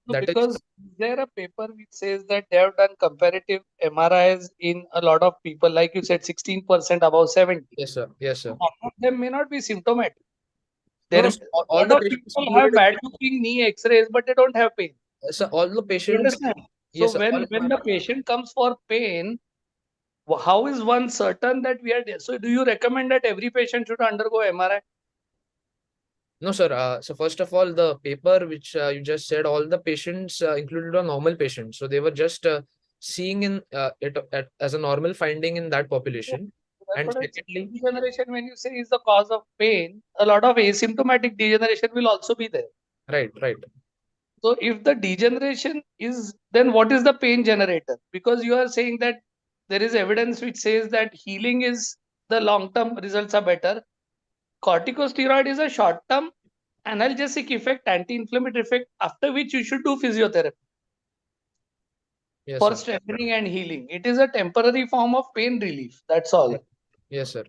because there a paper which says that they have done comparative MRIs in a lot of people, like you said, 16% above 70. Yes, sir. Yes, sir. Some of them may not be symptomatic. No, All the people have bad looking knee X-rays, but they don't have pain. So all the patients. Understand? So Yes, when the patient comes for pain, how is one certain that we are there? So do you recommend that every patient should undergo MRI? No, sir. So first of all, the paper which you just said, all the patients included a normal patient. So they were just seeing it as a normal finding in that population. And secondly, degeneration, when you say is the cause of pain, a lot of asymptomatic degeneration will also be there. Right. So if the degeneration is, then what is the pain generator? Because you are saying that there is evidence which says that healing is the long-term results are better. Corticosteroid is a short-term analgesic effect, anti-inflammatory effect, after which you should do physiotherapy for strengthening and healing. It is a temporary form of pain relief. That's all. Yes, sir.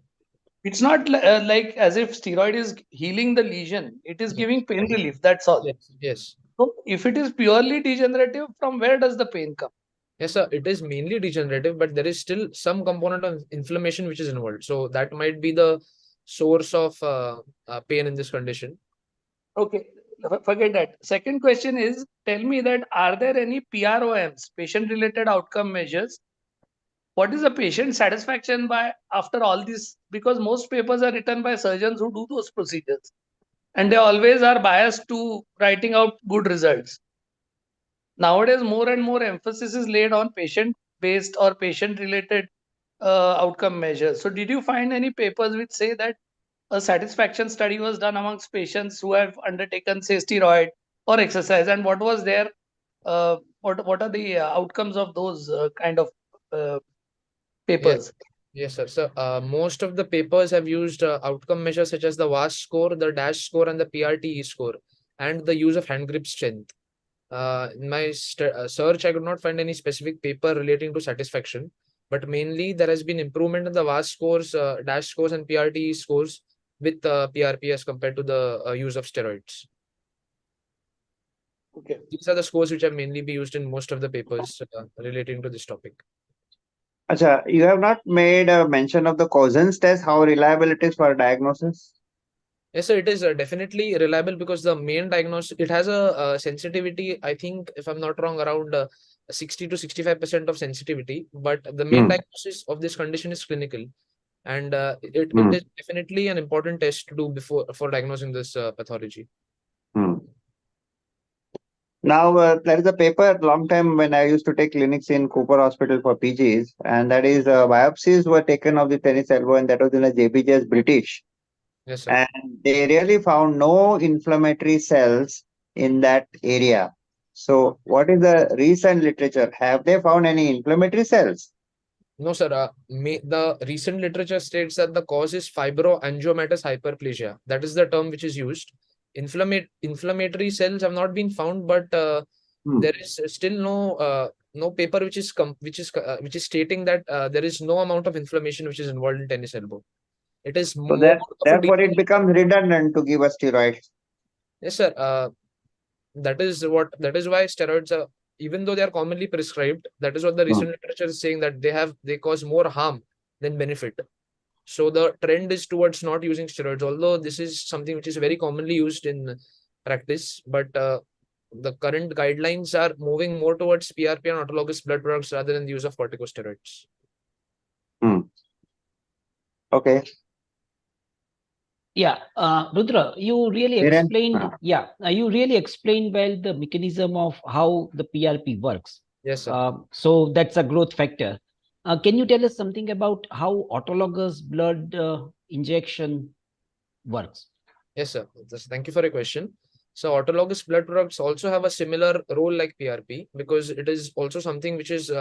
It's not like as if steroid is healing the lesion. It is giving pain relief. That's all. Yes. So if it is purely degenerative, from where does the pain come? Yes, sir. It is mainly degenerative, but there is still some component of inflammation which is involved. So that might be the source of pain in this condition. Okay, forget that. Second question is, tell me that are there any PROMs, patient-related outcome measures? What is the patient satisfaction by after all this? Because most papers are written by surgeons who do those procedures, and they always are biased to writing out good results. Nowadays, more and more emphasis is laid on patient-based or patient-related outcome measures. So did you find any papers which say that a satisfaction study was done amongst patients who have undertaken, say, steroid or exercise, and what was their what are the outcomes of those kind of papers? Yes, sir. So most of the papers have used outcome measures such as the VAS score, the DASH score, and the PRTE score, and the use of hand grip strength. In my search, I could not find any specific paper relating to satisfaction, but mainly there has been improvement in the VAS scores, DASH scores, and PRTE scores with PRP as compared to the use of steroids. Okay. These are the scores which have mainly been used in most of the papers relating to this topic. Acha, you have not made a mention of the Cousins test, how reliable it is for diagnosis? Yes, sir, it is definitely reliable because the main diagnosis, it has a sensitivity, I think, if I'm not wrong, around 60 to 65% of sensitivity. But the main diagnosis of this condition is clinical. And it is definitely an important test to do for diagnosing this pathology. Now, there is a paper long time when I used to take clinics in Cooper Hospital for PGs, and that is biopsies were taken of the tennis elbow, and that was in a JBJ's British. Yes, sir. And they really found no inflammatory cells in that area. So, what is the recent literature? Have they found any inflammatory cells? No, sir. The recent literature states that the cause is fibroangiomatous hyperplasia. That is the term which is used. Inflammatory cells have not been found, but there is still no paper which is stating that there is no amount of inflammation which is involved in tennis elbow. It is So more that of a therefore it becomes redundant to give a steroid. Yes, sir. That is why steroids are, even though they are commonly prescribed, that is what the recent literature is saying, that they cause more harm than benefit. So the trend is towards not using steroids, although this is something which is very commonly used in practice. But the current guidelines are moving more towards PRP and autologous blood products rather than the use of corticosteroids. Okay. Yeah, Rudra, you really Dhiren? explained. Yeah, you really explained well the mechanism of how the PRP works. Yes, sir. So that's a growth factor. Can you tell us something about how autologous blood injection works? Yes, sir. Thank you for your question. So autologous blood products also have a similar role like PRP, because it is also something which is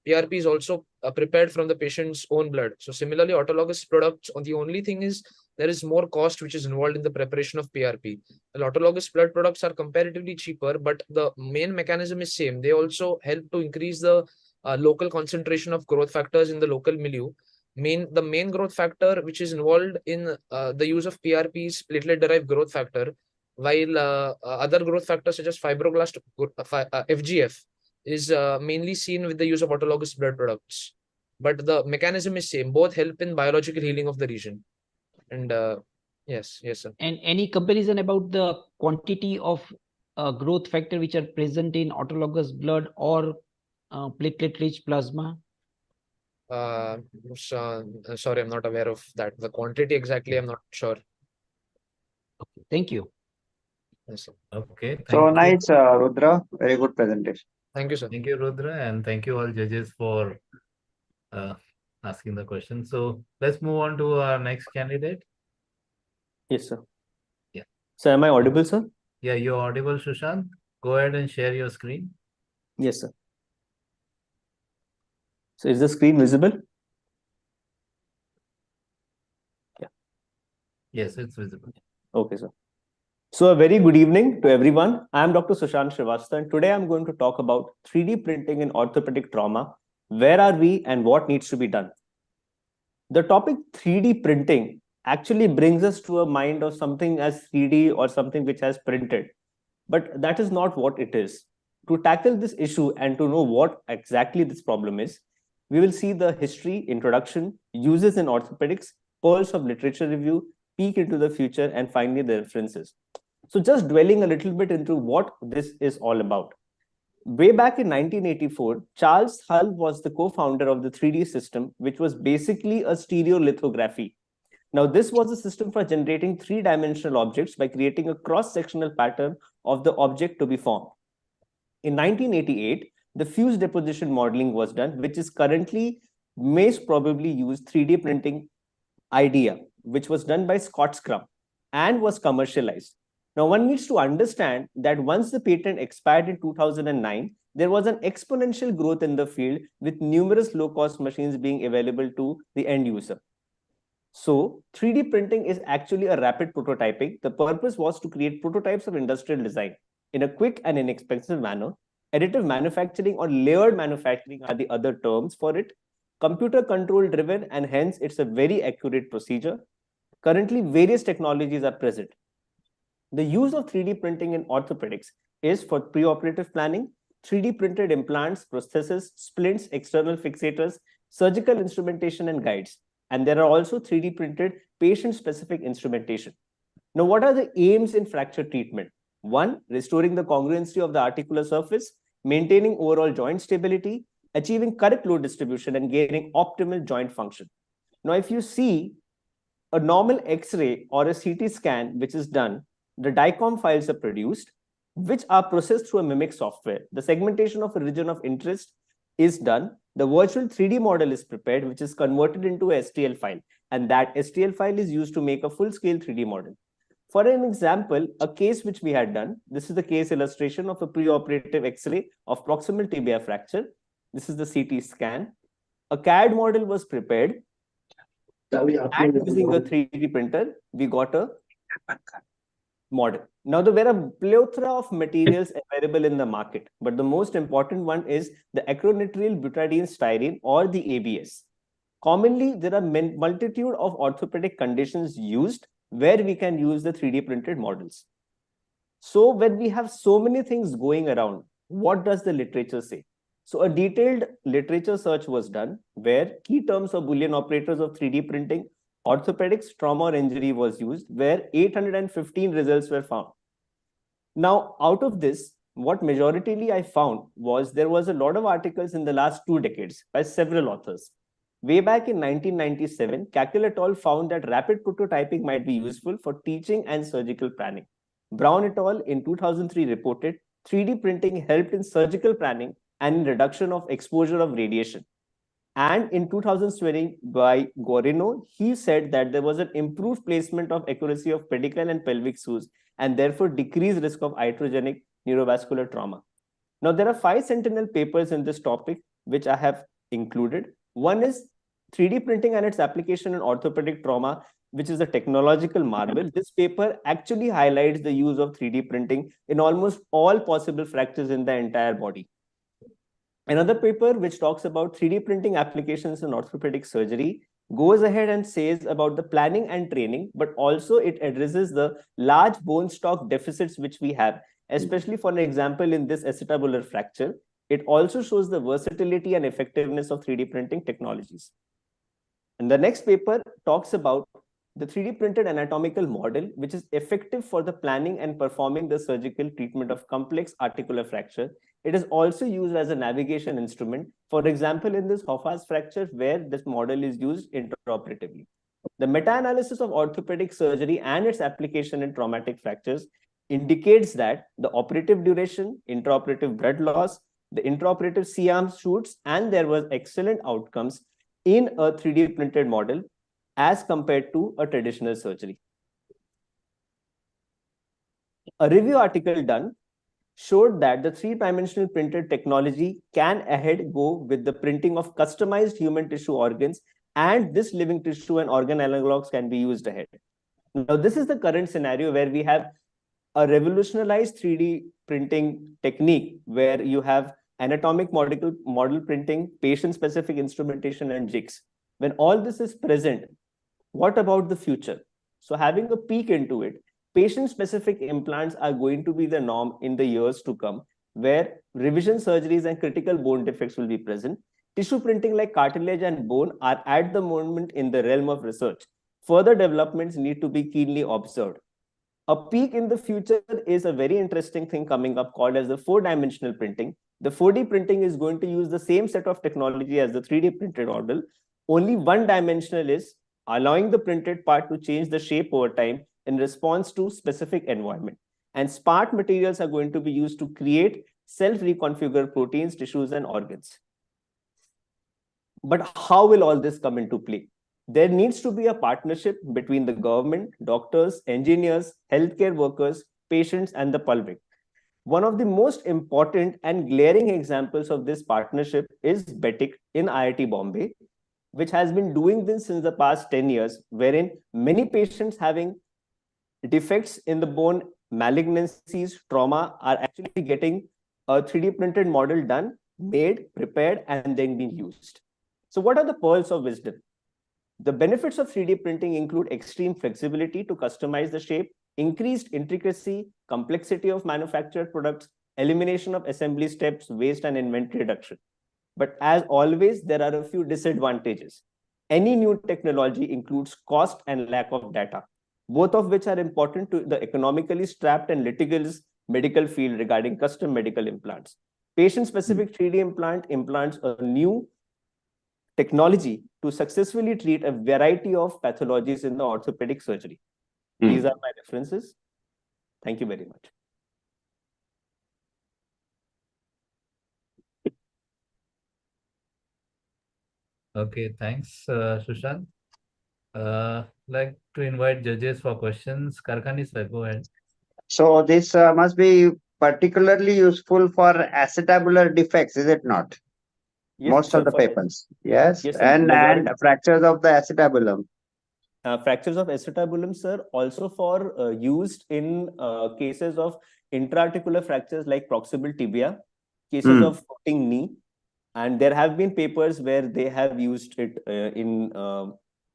PRP is also prepared from the patient's own blood. So similarly, autologous products, the only thing is there is more cost which is involved in the preparation of PRP. The autologous blood products are comparatively cheaper, but the main mechanism is same. They also help to increase the local concentration of growth factors in the local milieu. The main growth factor which is involved in the use of PRP is platelet derived growth factor, while other growth factors such as fibroblast FGF is mainly seen with the use of autologous blood products. But the mechanism is same. Both help in biological healing of the region. And yes, sir. And any comparison about the quantity of growth factor which are present in autologous blood or platelet-rich plasma? Sorry, I'm not aware of that. The quantity exactly, I'm not sure. Okay, thank you. Yes, sir. Okay, thank So you. nice, Rudra. Very good presentation. Thank you, sir. Thank you, Rudra, and thank you all judges for asking the question. So let's move on to our next candidate. Yes, sir. Yeah. So am I audible, sir? Yeah, you're audible, Sushant. Go ahead and share your screen. Yes, sir. So is the screen visible? Yeah. Yes, it's visible. Okay, sir. So a very good evening to everyone. I am Dr. Sushant Srivastava, and today I'm going to talk about 3D printing in orthopedic trauma. Where are we and what needs to be done? The topic 3D printing actually brings us to a mind of something as 3D or something which has printed. But that is not what it is. To tackle this issue and to know what exactly this problem is, we will see the history, introduction, uses in orthopedics, pearls of literature review, peek into the future, and finally the references. So just dwelling a little bit into what this is all about. Way back in 1984, Charles Hull was the co-founder of the 3D system, which was basically a stereolithography. Now, this was a system for generating three-dimensional objects by creating a cross-sectional pattern of the object to be formed. In 1988, the fused deposition modeling was done, which is currently most probably used 3D printing idea, which was done by Scott Scrum and was commercialized. Now, one needs to understand that once the patent expired in 2009, there was an exponential growth in the field with numerous low-cost machines being available to the end user. So 3D printing is actually a rapid prototyping. The purpose was to create prototypes of industrial design in a quick and inexpensive manner. Additive manufacturing or layered manufacturing are the other terms for it. Computer control driven, and hence it's a very accurate procedure. Currently, various technologies are present. The use of 3D printing in orthopedics is for preoperative planning, 3D printed implants, prostheses, splints, external fixators, surgical instrumentation, and guides. And there are also 3D printed patient-specific instrumentation. Now, what are the aims in fracture treatment? One, restoring the congruency of the articular surface, maintaining overall joint stability, achieving correct load distribution, and gaining optimal joint function. Now, if you see a normal X-ray or a CT scan, which is done, the DICOM files are produced, which are processed through a mimic software. The segmentation of a region of interest is done. The virtual 3D model is prepared, which is converted into a STL file. And that STL file is used to make a full-scale 3D model. For an example, a case which we had done, this is the case illustration of a preoperative X-ray of proximal tibia fracture. This is the CT scan. A CAD model was prepared. And using a 3D printer, we got a model. Now, there are plethora of materials available in the market, but the most important one is the acrylonitrile butadiene styrene, or the ABS. Commonly, there are multitude of orthopedic conditions used where we can use the 3D printed models. So when we have so many things going around, what does the literature say? So a detailed literature search was done where key terms or Boolean operators of 3D printing, orthopedics, trauma or injury was used, where 815 results were found. Now, out of this, what majoritarily I found was there was a lot of articles in the last 2 decades by several authors. Way back in 1997, Kakul et al. Found that rapid prototyping might be useful for teaching and surgical planning. Brown et al. In 2003 reported 3D printing helped in surgical planning and in reduction of exposure of radiation. And in 2020, by Gorino, he said that there was an improved placement of accuracy of pedicle and pelvic shoes, and therefore decreased risk of iatrogenic neurovascular trauma. Now, there are 5 sentinel papers in this topic, which I have included. One is 3D printing and its application in orthopedic trauma, which is a technological marvel. This paper actually highlights the use of 3D printing in almost all possible fractures in the entire body. Another paper which talks about 3D printing applications in orthopedic surgery goes ahead and says about the planning and training, but also it addresses the large bone stock deficits which we have, especially for an example in this acetabular fracture. It also shows the versatility and effectiveness of 3D printing technologies. And the next paper talks about the 3D printed anatomical model, which is effective for the planning and performing the surgical treatment of complex articular fracture. It is also used as a navigation instrument, for example, in this Hoffa's fracture, where this model is used intraoperatively. The meta-analysis of orthopedic surgery and its application in traumatic fractures indicates that the operative duration, intraoperative blood loss, the intraoperative C-arm shoots, and there was excellent outcomes in a 3D printed model as compared to a traditional surgery. A review article done showed that the 3-dimensional printed technology can ahead go with the printing of customized human tissue organs, and this living tissue and organ analogs can be used ahead. Now, this is the current scenario where we have a revolutionized 3D printing technique where you have anatomic model printing, patient-specific instrumentation, and jigs. When all this is present, what about the future? So having a peek into it, patient-specific implants are going to be the norm in the years to come, where revision surgeries and critical bone defects will be present. Tissue printing like cartilage and bone are at the moment in the realm of research. Further developments need to be keenly observed. A peek in the future is a very interesting thing coming up called as the 4-dimensional printing. The 4D printing is going to use the same set of technology as the 3D printed model. Only one-dimensional is allowing the printed part to change the shape over time in response to specific environment. And smart materials are going to be used to create self-reconfigure proteins, tissues, and organs. But how will all this come into play? There needs to be a partnership between the government, doctors, engineers, healthcare workers, patients, and the public. One of the most important and glaring examples of this partnership is BETIC in IIT Bombay, which has been doing this since the past 10 years, wherein many patients having defects in the bone, malignancies, trauma are actually getting a 3D printed model done, made, prepared, and then being used. So what are the pearls of wisdom? The benefits of 3D printing include extreme flexibility to customize the shape, increased intricacy, complexity of manufactured products, elimination of assembly steps, waste, and inventory reduction. But as always, there are a few disadvantages. Any new technology includes cost and lack of data. both of which are important to the economically strapped and litigious medical field regarding custom medical implants. Patient-specific 3D implants a new technology to successfully treat a variety of pathologies in the orthopedic surgery. These are my references. Thank you very much. Okay, thanks, Sushant. Like to invite judges for questions. Karkhani sir, go ahead. So this must be particularly useful for acetabular defects, is it not? Yes, Most sir, of the for papers. Yes, yes, sir. and Majority, fractures of the acetabulum. fractures of acetabulum, sir, also for used in cases of intra-articular fractures like proximal tibia, cases of floating knee, and there have been papers where they have used it in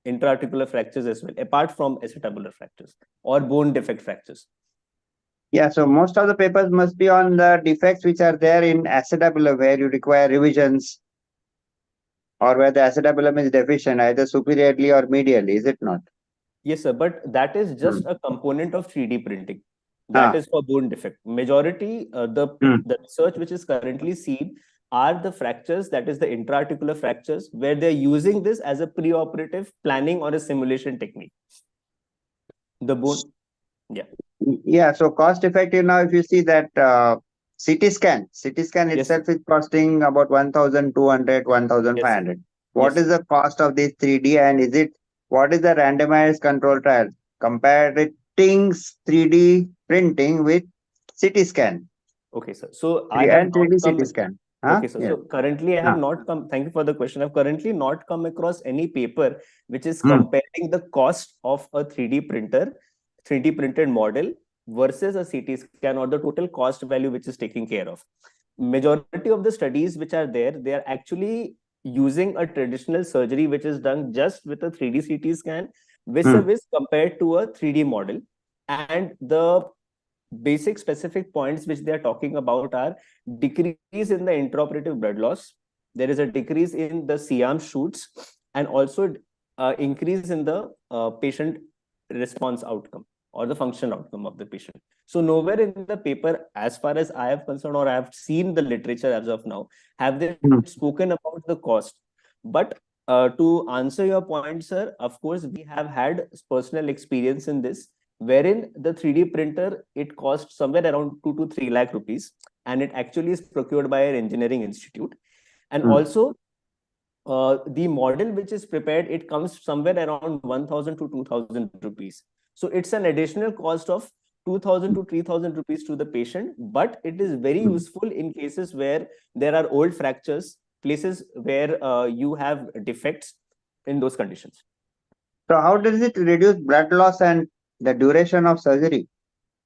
intra-articular fractures as well, apart from acetabular fractures or bone defect fractures. Yeah, so most of the papers must be on the defects which are there in acetabulum where you require revisions or where the acetabulum is deficient, either superiorly or medially, is it not? Yes, sir, but that is just a component of 3D printing. That is for bone defect. Majority, the research which is currently seen are the fractures, that is the intra-articular fractures, where they're using this as a preoperative planning or a simulation technique. The bone, yeah. Yeah, so cost effective now, if you see that CT scan itself is costing about 1,200, 1,500. Yes, What is the cost of this 3D and what is the randomized control trial comparing 3D printing with CT scan? Okay, sir. So I have not 3D come. CT scan. Okay, sir. So currently I have not come. Thank you for the question. I've currently not come across any paper which is comparing the cost of a 3D printer, 3D printed model versus a CT scan or the total cost value which is taken care of. Majority of the studies which are there, they are actually using a traditional surgery which is done just with a 3D CT scan, vis-a-vis compared to a 3D model. And the basic specific points which they are talking about are decrease in the intraoperative blood loss. There is a decrease in the Shyam shoots and also increase in the patient response outcome or the function outcome of the patient. So nowhere in the paper, as far as I have concerned or I have seen the literature as of now, have they spoken about the cost. But to answer your point, sir, of course, we have had personal experience in this, wherein the 3D printer, it costs somewhere around 2 to 3 lakh rupees, and it actually is procured by an engineering institute. And also, the model which is prepared, it comes somewhere around 1,000 to 2,000 rupees. So it's an additional cost of 2,000 to 3,000 rupees to the patient, but it is very useful in cases where there are old fractures, places where you have defects in those conditions. So how does it reduce blood loss and the duration of surgery?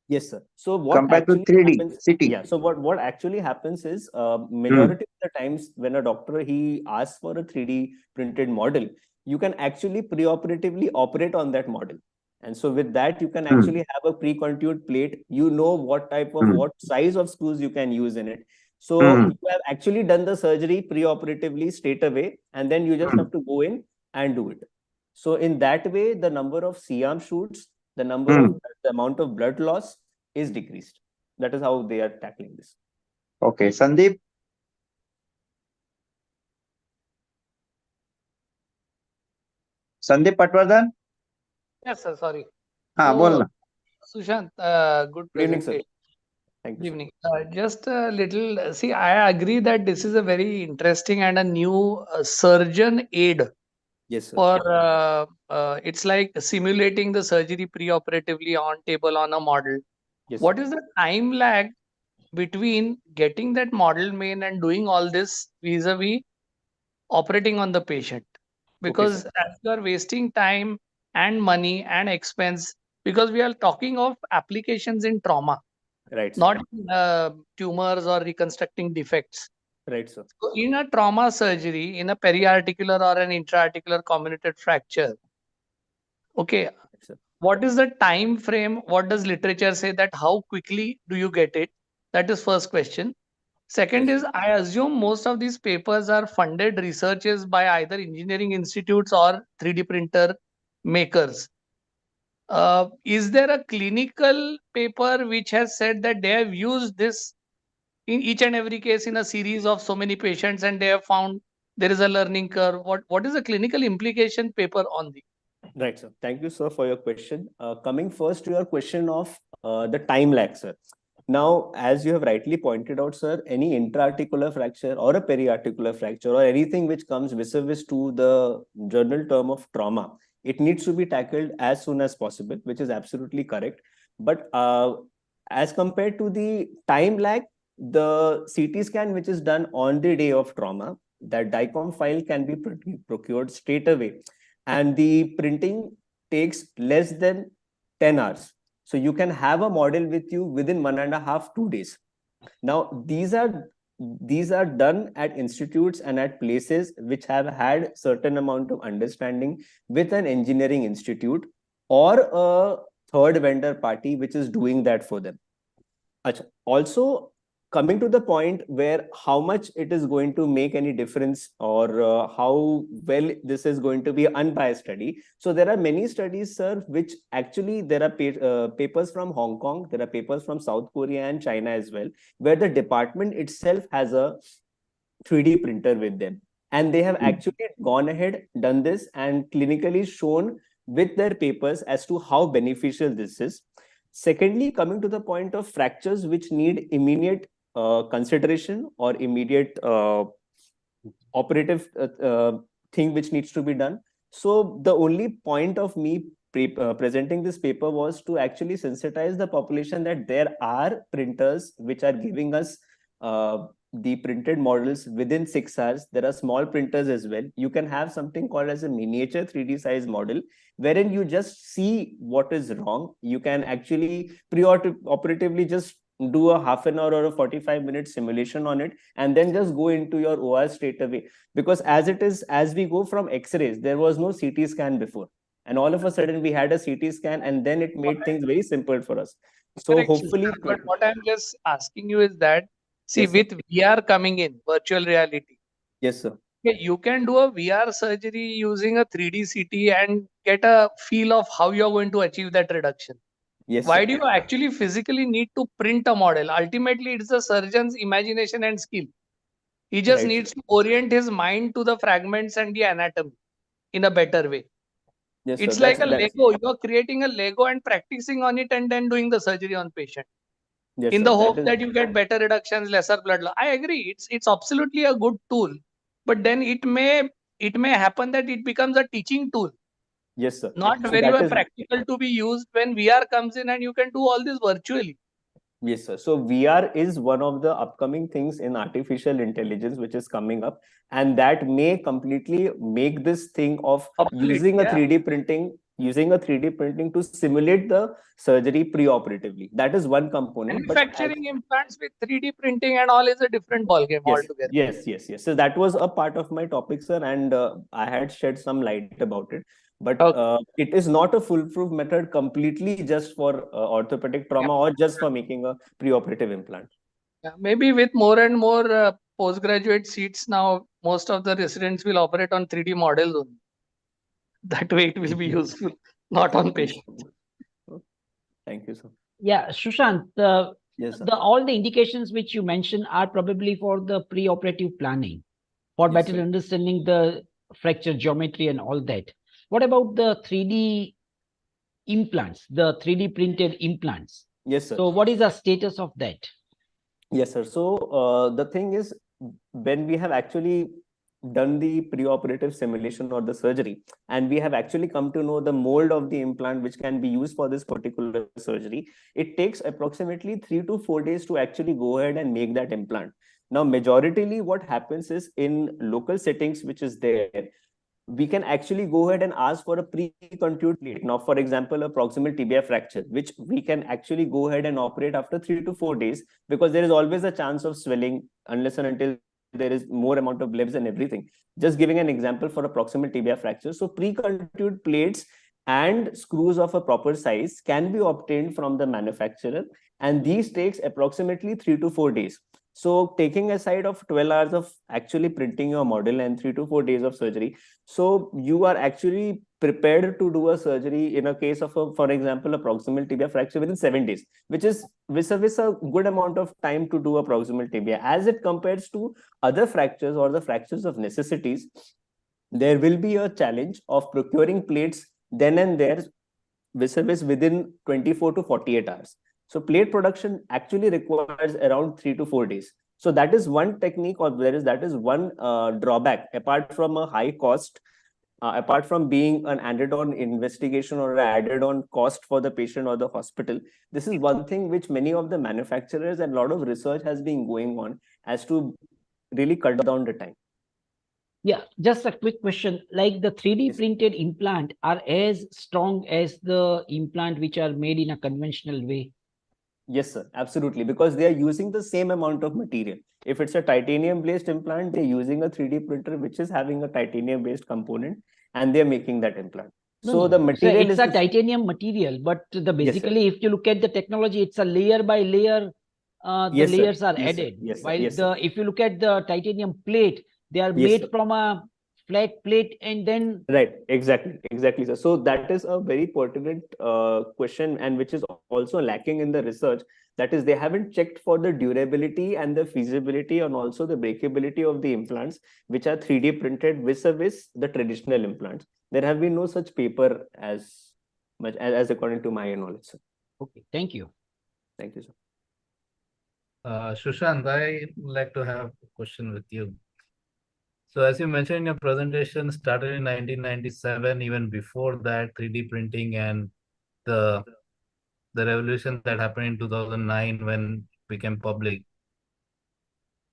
Yes, sir. So what compared to actually 3D happens, CT? yeah. So what actually happens is majority of the times when a doctor he asks for a 3D printed model, you can actually preoperatively operate on that model. And so with that, you can actually have a pre-contoured plate. You know what type of what size of screws you can use in it. So you have actually done the surgery preoperatively straight away, and then you just have to go in and do it. So in that way, the number of Shyam shoots, the number of the amount of blood loss is decreased. That is how they are tackling this. Okay, Sandeep. Sandeep Patwardhan? Yes, sir. Sorry. Bol na. Sushant, good evening, sir. presentation. Thank you. Good evening. Just a little, see, I agree that this is a very interesting and a new surgeon aid. Yes, sir. For it's like simulating the surgery preoperatively on table on a model. Yes, what sir. is the time lag between getting that model made and doing all this vis-a-vis operating on the patient? Because as you are wasting time and money and expense, because we are talking of applications in trauma, Right, sir. not tumors or reconstructing defects. Right, sir. So in a trauma surgery, in a periarticular or an intra-articular comminuted fracture, okay, what is the time frame? What does literature say that how quickly do you get it? That is first question. Second is, I assume most of these papers are funded researches by either engineering institutes or 3D printer makers. Is there a clinical paper which has said that they have used this in each and every case in a series of so many patients and they have found there is a learning curve? What is the clinical implication paper on the? Right, sir. Thank you, sir, for your question. Coming first to your question of the time lag, sir. Now, as you have rightly pointed out, sir, any intra-articular fracture or a peri-articular fracture or anything which comes vis-a-vis to the general term of trauma, it needs to be tackled as soon as possible, which is absolutely correct. But as compared to the time lag, the CT scan which is done on the day of trauma, that DICOM file can be procured straight away. And the printing takes less than 10 hours. So you can have a model with you within 1.5 to 2 days. Now, these are done at institutes and at places which have had certain amount of understanding with an engineering institute or a third vendor party which is doing that for them. Also, coming to the point where how much it is going to make any difference or how well this is going to be an unbiased study. So there are many studies, sir, which actually there are papers from Hong Kong, there are papers from South Korea and China as well, where the department itself has a 3D printer with them. And they have actually gone ahead, done this and clinically shown with their papers as to how beneficial this is. Secondly, coming to the point of fractures which need immediate consideration or immediate operative thing which needs to be done. So the only point of me presenting this paper was to actually sensitize the population that there are printers which are giving us the printed models within 6 hours. There are small printers as well. You can have something called as a miniature 3D size model, wherein you just see what is wrong. You can actually pre-operatively just do a half an hour or a 45-minute simulation on it, and then just go into your OR straight away. Because as it is, as we go from X-rays, there was no CT scan before. And all of a sudden we had a CT scan, and then it made things very simple for us. So Correct, hopefully... but what I'm just asking you is that, see, Yes, sir. with VR coming in, virtual reality, Yes, sir. you can do a VR surgery using a 3D CT and get a feel of how you're going to achieve that reduction. Yes, Why sir. do you actually physically need to print a model? Ultimately, it's the surgeon's imagination and skill. He just Right, needs to orient his mind to the fragments and the anatomy in a better way. Yes, It's sir. like a Lego. You're creating a Lego and practicing on it and then doing the surgery on patient Yes, in sir. the hope that you get better reductions, lesser blood loss. I agree. It's absolutely a good tool, but then it may happen that it becomes a teaching tool, Yes, sir. not So very that is... practical to be used when VR comes in and you can do all this virtually. Yes, sir. So VR is one of the upcoming things in artificial intelligence which is coming up, and that may completely make this thing of using a 3D printing, to simulate the surgery pre-operatively. That is one component. Manufacturing implants with 3D printing and all is a different ballgame altogether. Yes. So that was a part of my topic, sir, and I had shed some light about it. But it is not a foolproof method completely just for orthopedic trauma or just for making a preoperative implant. Yeah, maybe with more and more postgraduate seats now, most of the residents will operate on 3D models only. That way it will be useful, not on patients. Thank you, sir. Yeah, Sushant, yes, all the indications which you mentioned are probably for the pre-operative planning, for Yes, better sir. understanding the fracture geometry and all that. What about the 3D implants, the 3D printed implants? Yes, sir. So what is the status of that? Yes, sir. So the thing is, when we have actually done the preoperative simulation or the surgery, and we have actually come to know the mold of the implant which can be used for this particular surgery, it takes approximately 3 to 4 days to actually go ahead and make that implant. Now, majoritarily what happens is in local settings, which is there, we can actually go ahead and ask for a pre-contured plate. Now, for example, a proximal tibia fracture, which we can actually go ahead and operate after 3 to 4 days, because there is always a chance of swelling unless and until there is more amount of blebs and everything. Just giving an example for a proximal tibia fracture. So pre-contured plates and screws of a proper size can be obtained from the manufacturer, and these takes approximately 3 to 4 days. So taking aside of 12 hours of actually printing your model and 3 to 4 days of surgery, so you are actually prepared to do a surgery in a case of, for example, a proximal tibia fracture within 7 days, which is vis-a-vis a good amount of time to do a proximal tibia. As it compares to other fractures or the fractures of necessities, there will be a challenge of procuring plates then and there vis-a-vis within 24 to 48 hours. So plate production actually requires around 3 to 4 days. So that is one technique, or that is one drawback, apart from a high cost, apart from being an added-on investigation or added-on cost for the patient or the hospital. This is one thing which many of the manufacturers and a lot of research has been going on as to really cut down the time. Yeah, just a quick question. Like the 3D printed implant are as strong as the implant which are made in a conventional way? Yes, sir, absolutely. Because they are using the same amount of material. If it's a titanium-based implant, they're using a 3D printer which is having a titanium-based component, and they're making that implant. So the material it's a titanium material, but basically, if you look at the technology, it's a layer by layer. The layers are added. While if you look at the titanium plate, they are made from a flat plate and then exactly sir. So that is a very pertinent question, and which is also lacking in the research. That is, they haven't checked for the durability and the feasibility and also the breakability of the implants which are 3D printed vis-a-vis the traditional implants. There have been no such paper as much as according to my knowledge, sir. Okay, thank you. Thank you, sir. Sushant, I would like to have a question with you. So as you mentioned in your presentation, started in 1997, even before that, 3D printing and the revolution that happened in 2009 when it became public.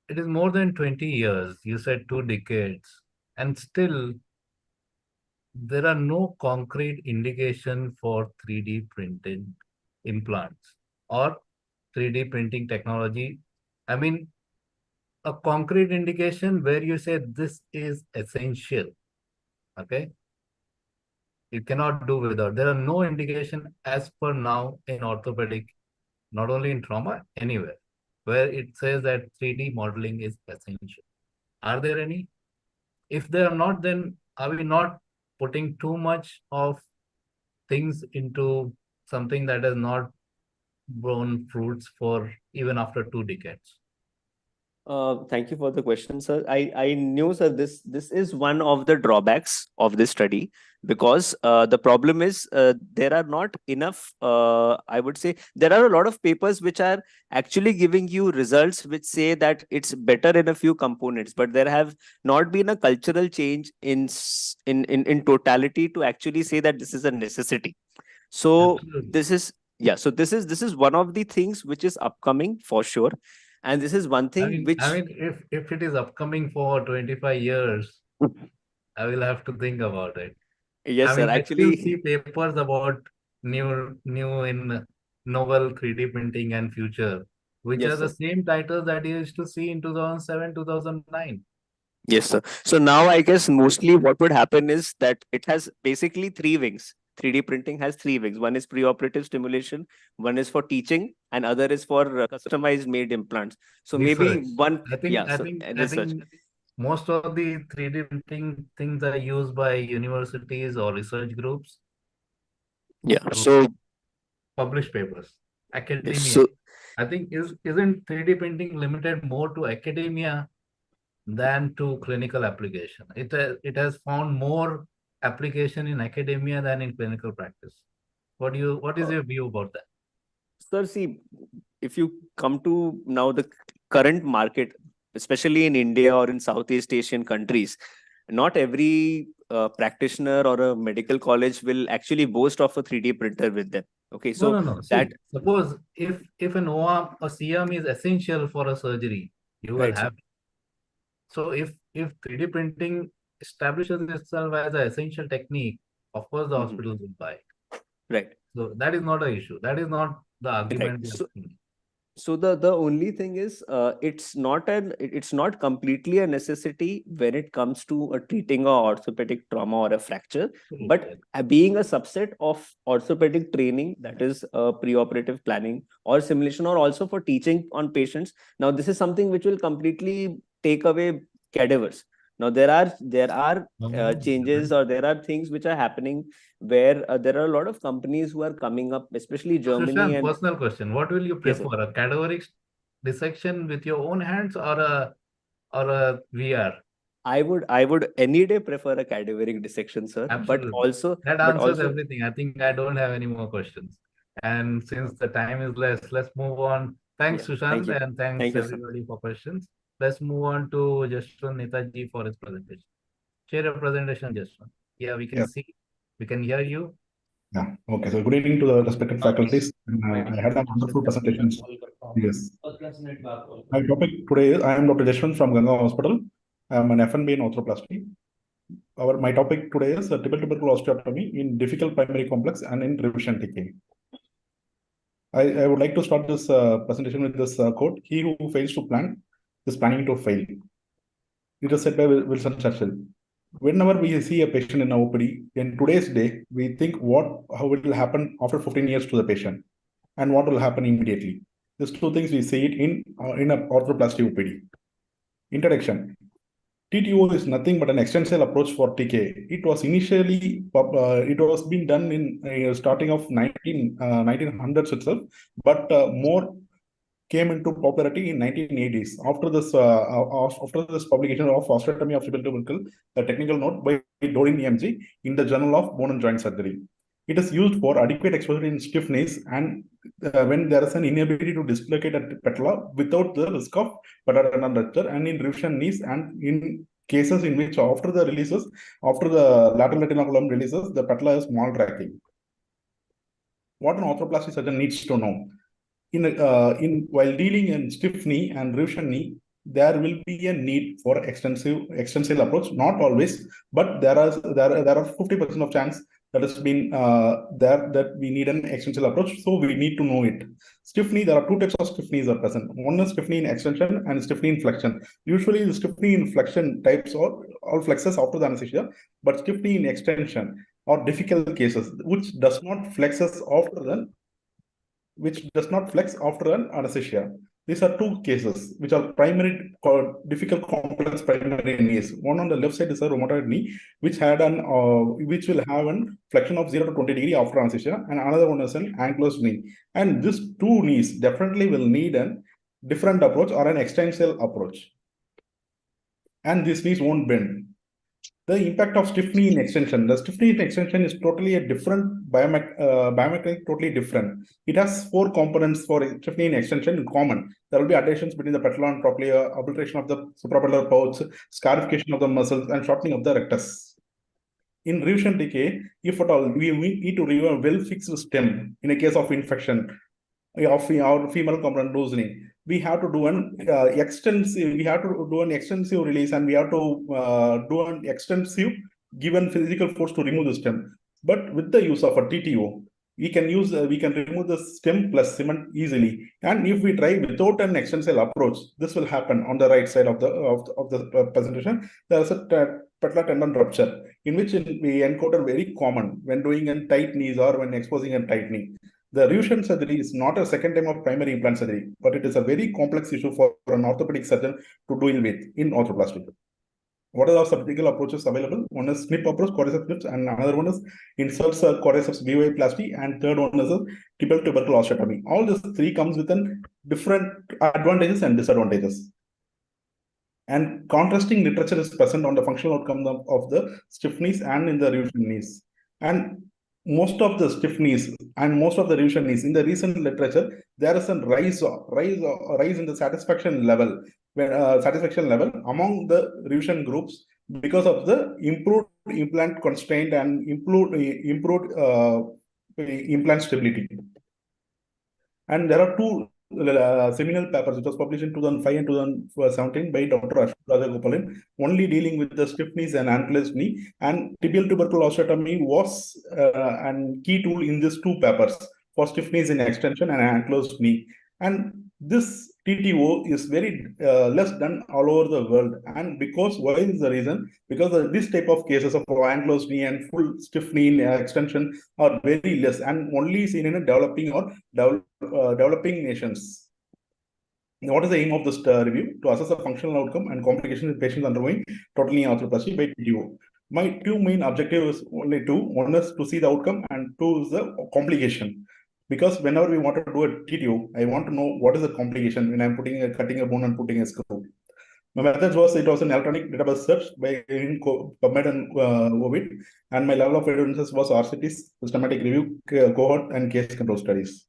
It is more than 20 years. You said 2 decades. And still, there are no concrete indication for 3D printed implants or 3D printing technology. I mean, a concrete indication where you say this is essential. Okay. You cannot do without. There are no indication as per now in orthopedic, not only in trauma, anywhere, where it says that 3D modeling is essential. Are there any? If they are not, then are we not putting too much of things into something that has not borne fruits for even after 2 decades? Thank you for the question, sir. I knew, sir, this is one of the drawbacks of this study, because the problem is there are not enough, I would say, there are a lot of papers which are actually giving you results which say that it's better in a few components, but there have not been a cultural change in totality to actually say that this is a necessity. So this is one of the things which is upcoming for sure. And this is one thing if it is upcoming for 25 years, I will have to think about it. Yes, sir. Actually, I still see papers about new in novel 3D printing and future, which are the same titles that you used to see in 2007, 2009. Yes, sir. So now I guess mostly what would happen is that it has basically 3 wings. 3D printing has 3 wings. One is preoperative stimulation, one is for teaching, and other is for customized made implants. So research. maybe one, I think most of the 3D printing things are used by universities or research groups. Yeah. So publish papers, academia. I think isn't 3D printing limited more to academia than to clinical application? It has found more application in academia than in clinical practice. What is your view about that? Sir, see, if you come to now the current market, especially in India or in Southeast Asian countries, not every practitioner or a medical college will actually boast of a 3D printer with them. Okay, so no. See, suppose if an OAM or CM is essential for a surgery, you will have. So if 3D printing establishes itself as an essential technique, of course the hospitals will buy. Right. So that is not an issue. That is not the argument. So the only thing is, it's not completely a necessity when it comes to treating a orthopedic trauma or a fracture, but being a subset of orthopedic training, that is preoperative planning or simulation, or also for teaching on patients. Now, this is something which will completely take away cadavers. Now, there are changes, or there are things which are happening where there are a lot of companies who are coming up, especially Germany. Sushant, And personal question. What will you yes, sir. prefer? A cadaveric dissection with your own hands or a VR? I would any day prefer a cadaveric dissection, sir. Absolutely. That answers Also, everything. I think I don't have any more questions. And since the time is less, let's move on. Thanks, yeah, thank Sushant, you. and thanks Thank you, sir. everybody for questions. Let's move on to Jeshwanth Netaji for his presentation. Share your presentation, Jeshwanth. Yeah, we can see, we can hear you. Yeah. Okay. So good evening to the respected faculties. I had a wonderful presentation. Yes. My topic today is I am Dr. Jeshwanth from Ganga Hospital. I am an FNB in orthoplasty. My topic today is tibial tubercle osteotomy in difficult primary complex and in revision TK. I would like to start this presentation with this quote: "He who fails to plan is planning to fail." It is said by Wilson Churchill. Whenever we see a patient in OPD, in today's day, we think how it will happen after 15 years to the patient and what will happen immediately. These two things we see it in a orthoplasty OPD. Introduction. TTO is nothing but an extensile approach for TK. It was initially it was being done in starting of 1900s itself, but more came into popularity in 1980s after this publication of osteotomy of tibial tubercle, a technical note by Dorin EMG in the Journal of Bone and Joint Surgery. It is used for adequate exposure in stiff knees and when there is an inability to dislocate a patella without the risk of patella rupture, and in revision knees, and in cases in which after the lateral retinal column releases, the patella is small tracking. What an orthoplasty surgeon needs to know. While dealing in stiff knee and revision knee, there will be a need for extensive approach. Not always, but there are 50% of chance that has been that we need an extensive approach. So we need to know it. Stiff knee, there are two types of stiff knees are present. One is stiff knee in extension and stiff knee in flexion. Usually the stiff knee in flexion types are all flexes after the anesthesia, but stiff knee in extension are difficult cases which does not flex after an anesthesia. These are two cases which are difficult complex primary knees. One on the left side is a rheumatoid knee, which will have an flexion of 0 to 20 degree after anesthesia, and another one is an ankylosed knee. And these two knees definitely will need a different approach or an extensile approach. And these knees won't bend. The impact of stiff knee in extension. The stiff knee in extension is totally a different biomechanic, totally different. It has 4 components for stiff knee in extension in common. There will be adhesions between the patella and propria, obliteration of the suprapatellar pouch, scarification of the muscles, and shortening of the rectus. In revision decay, if at all, we need to remove a well-fixed stem in a case of infection of our female component loosening. We have to do an extensive release, and we have to do an extensive given physical force to remove the stem. But with the use of a TTO, we can remove the stem plus cement easily. And if we try without an extensile approach, this will happen on the right side of the presentation. There is a patellar tendon rupture, in which we encounter very common when doing a tight knees or when exposing a tight knee. The revision surgery is not a second time of primary implant surgery, but it is a very complex issue for an orthopedic surgeon to deal with in orthoplasty. What are the surgical approaches available? One is snip approach, quadriceps snips, and another one is inserts quadriceps BOA-plasty, and third one is a tibial tubercle osteotomy. All these three comes with different advantages and disadvantages. And contrasting literature is present on the functional outcome of the stiff knees and in the revision knees. And most of the stiff knees and most of the revision knees in the recent literature, there is a rise in the satisfaction level among the revision groups because of the improved implant constraint and improved implant stability. And there are two seminal papers which was published in 2005 and 2017 by Dr. Ashok, only dealing with the stiff knees and ankylosed knee, and tibial tubercle osteotomy was a key tool in these two papers for stiff knees in extension and ankylosed knee. And This TTO is very less done all over the world, and because why is the reason? Because this type of cases of ankylosed knee and full stiff knee extension are very less and only seen in a developing or developing nations. Now, what is the aim of this review? To assess the functional outcome and complications in patients undergoing total knee arthroplasty by TTO. My two main objectives is only two. One is to see the outcome, and two is the complication. Because whenever we want to do a TTO, I want to know what is the complication when I'm cutting a bone and putting a screw. My method was an electronic database search by PubMed and Ovid, and my level of evidence was RCTs, systematic review, cohort, and case control studies.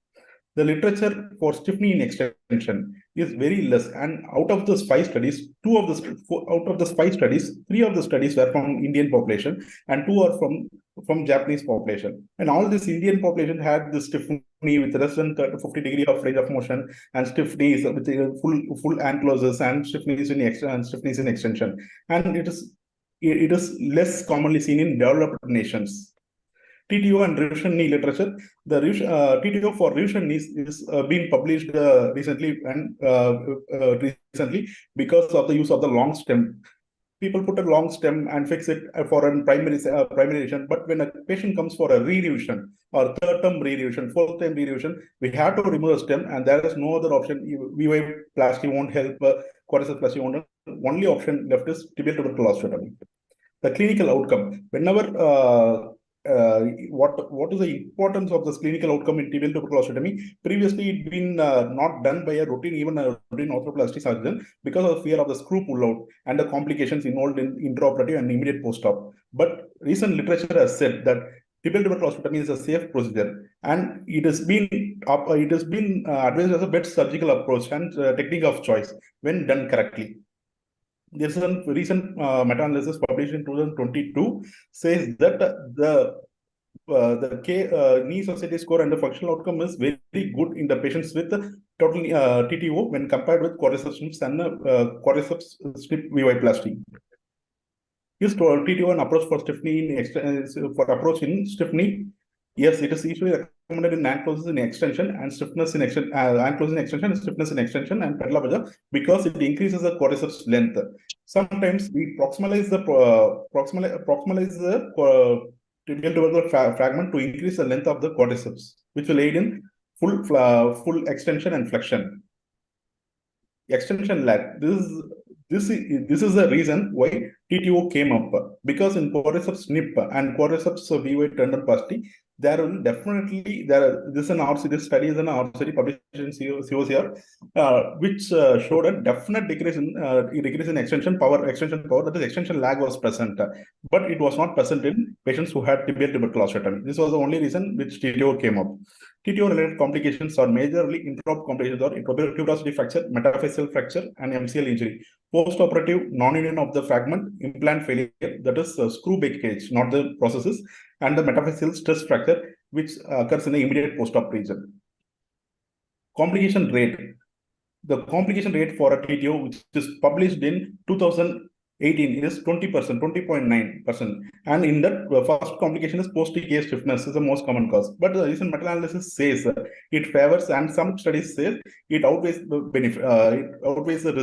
The literature for stiff knee extension is very less, and out of those 5 studies, 3 of the studies were from Indian population, and 2 are from Japanese population. And all this Indian population had this stiff knee with less than 50 degree of range of motion, and stiff knees with full ankylosing, and stiff knees in extension. And it is less commonly seen in developed nations. TTO and revision knee literature. The TTO for revision knees is being published recently because of the use of the long stem. People put a long stem and fix it for a primary revision, but when a patient comes for a re-revision or third-term re-revision, fourth-time re-revision, we have to remove the stem, and there is no other option. VY plasty won't help, quadriceps plasty won't help. Only option left is tibial tubercle osteotomy. The clinical outcome, whenever what is the importance of this clinical outcome in tibial tubercle osteotomy? Previously, it been not done by a routine orthoplasty surgeon because of fear of the screw pullout and the complications involved in intraoperative and immediate post-op. But recent literature has said that tibial tubercle osteotomy is a safe procedure, and it has been advised as a best surgical approach and technique of choice when done correctly. There's a recent meta-analysis published in 2022 says that the knee society score and the functional outcome is very good in the patients with total TTO when compared with quadriceps snips and quadriceps snip VY plasty. Is TTO an approach for stiff knee in stiff knee? Yes, it is usually recommended in ankylosing in extension and stiffness in ankylosing extension and stiffness in extension and pedal above because it increases the quadriceps length. Sometimes we proximalize the tibial tubercle fragment to increase the length of the quadriceps, which will aid in full extension and flexion. Extension lag. This is the reason why TTO came up, because in quadriceps snip and quadriceps VY tendinopathy, there will definitely this study is an RCT published in COCR, which showed a definite decrease in extension power. That is, extension lag was present, but it was not present in patients who had tibial tubercle osteotomy. This was the only reason which TTO came up. TTO-related complications are majorly intraop complications or tuberosity fracture, metaphyseal fracture, and MCL injury. Post-operative non-union of the fragment, implant failure, that is screw breakage, not the processes, and the metaphyseal stress fracture, which occurs in the immediate post-op region. Complication rate. The complication rate for a TTO, which is published in 2018, is 20%, 20.9%. And in that, the first complication is post-TKA stiffness is the most common cause. But the recent meta-analysis says it favors, and some studies say it outweighs the benefit, it outweighs the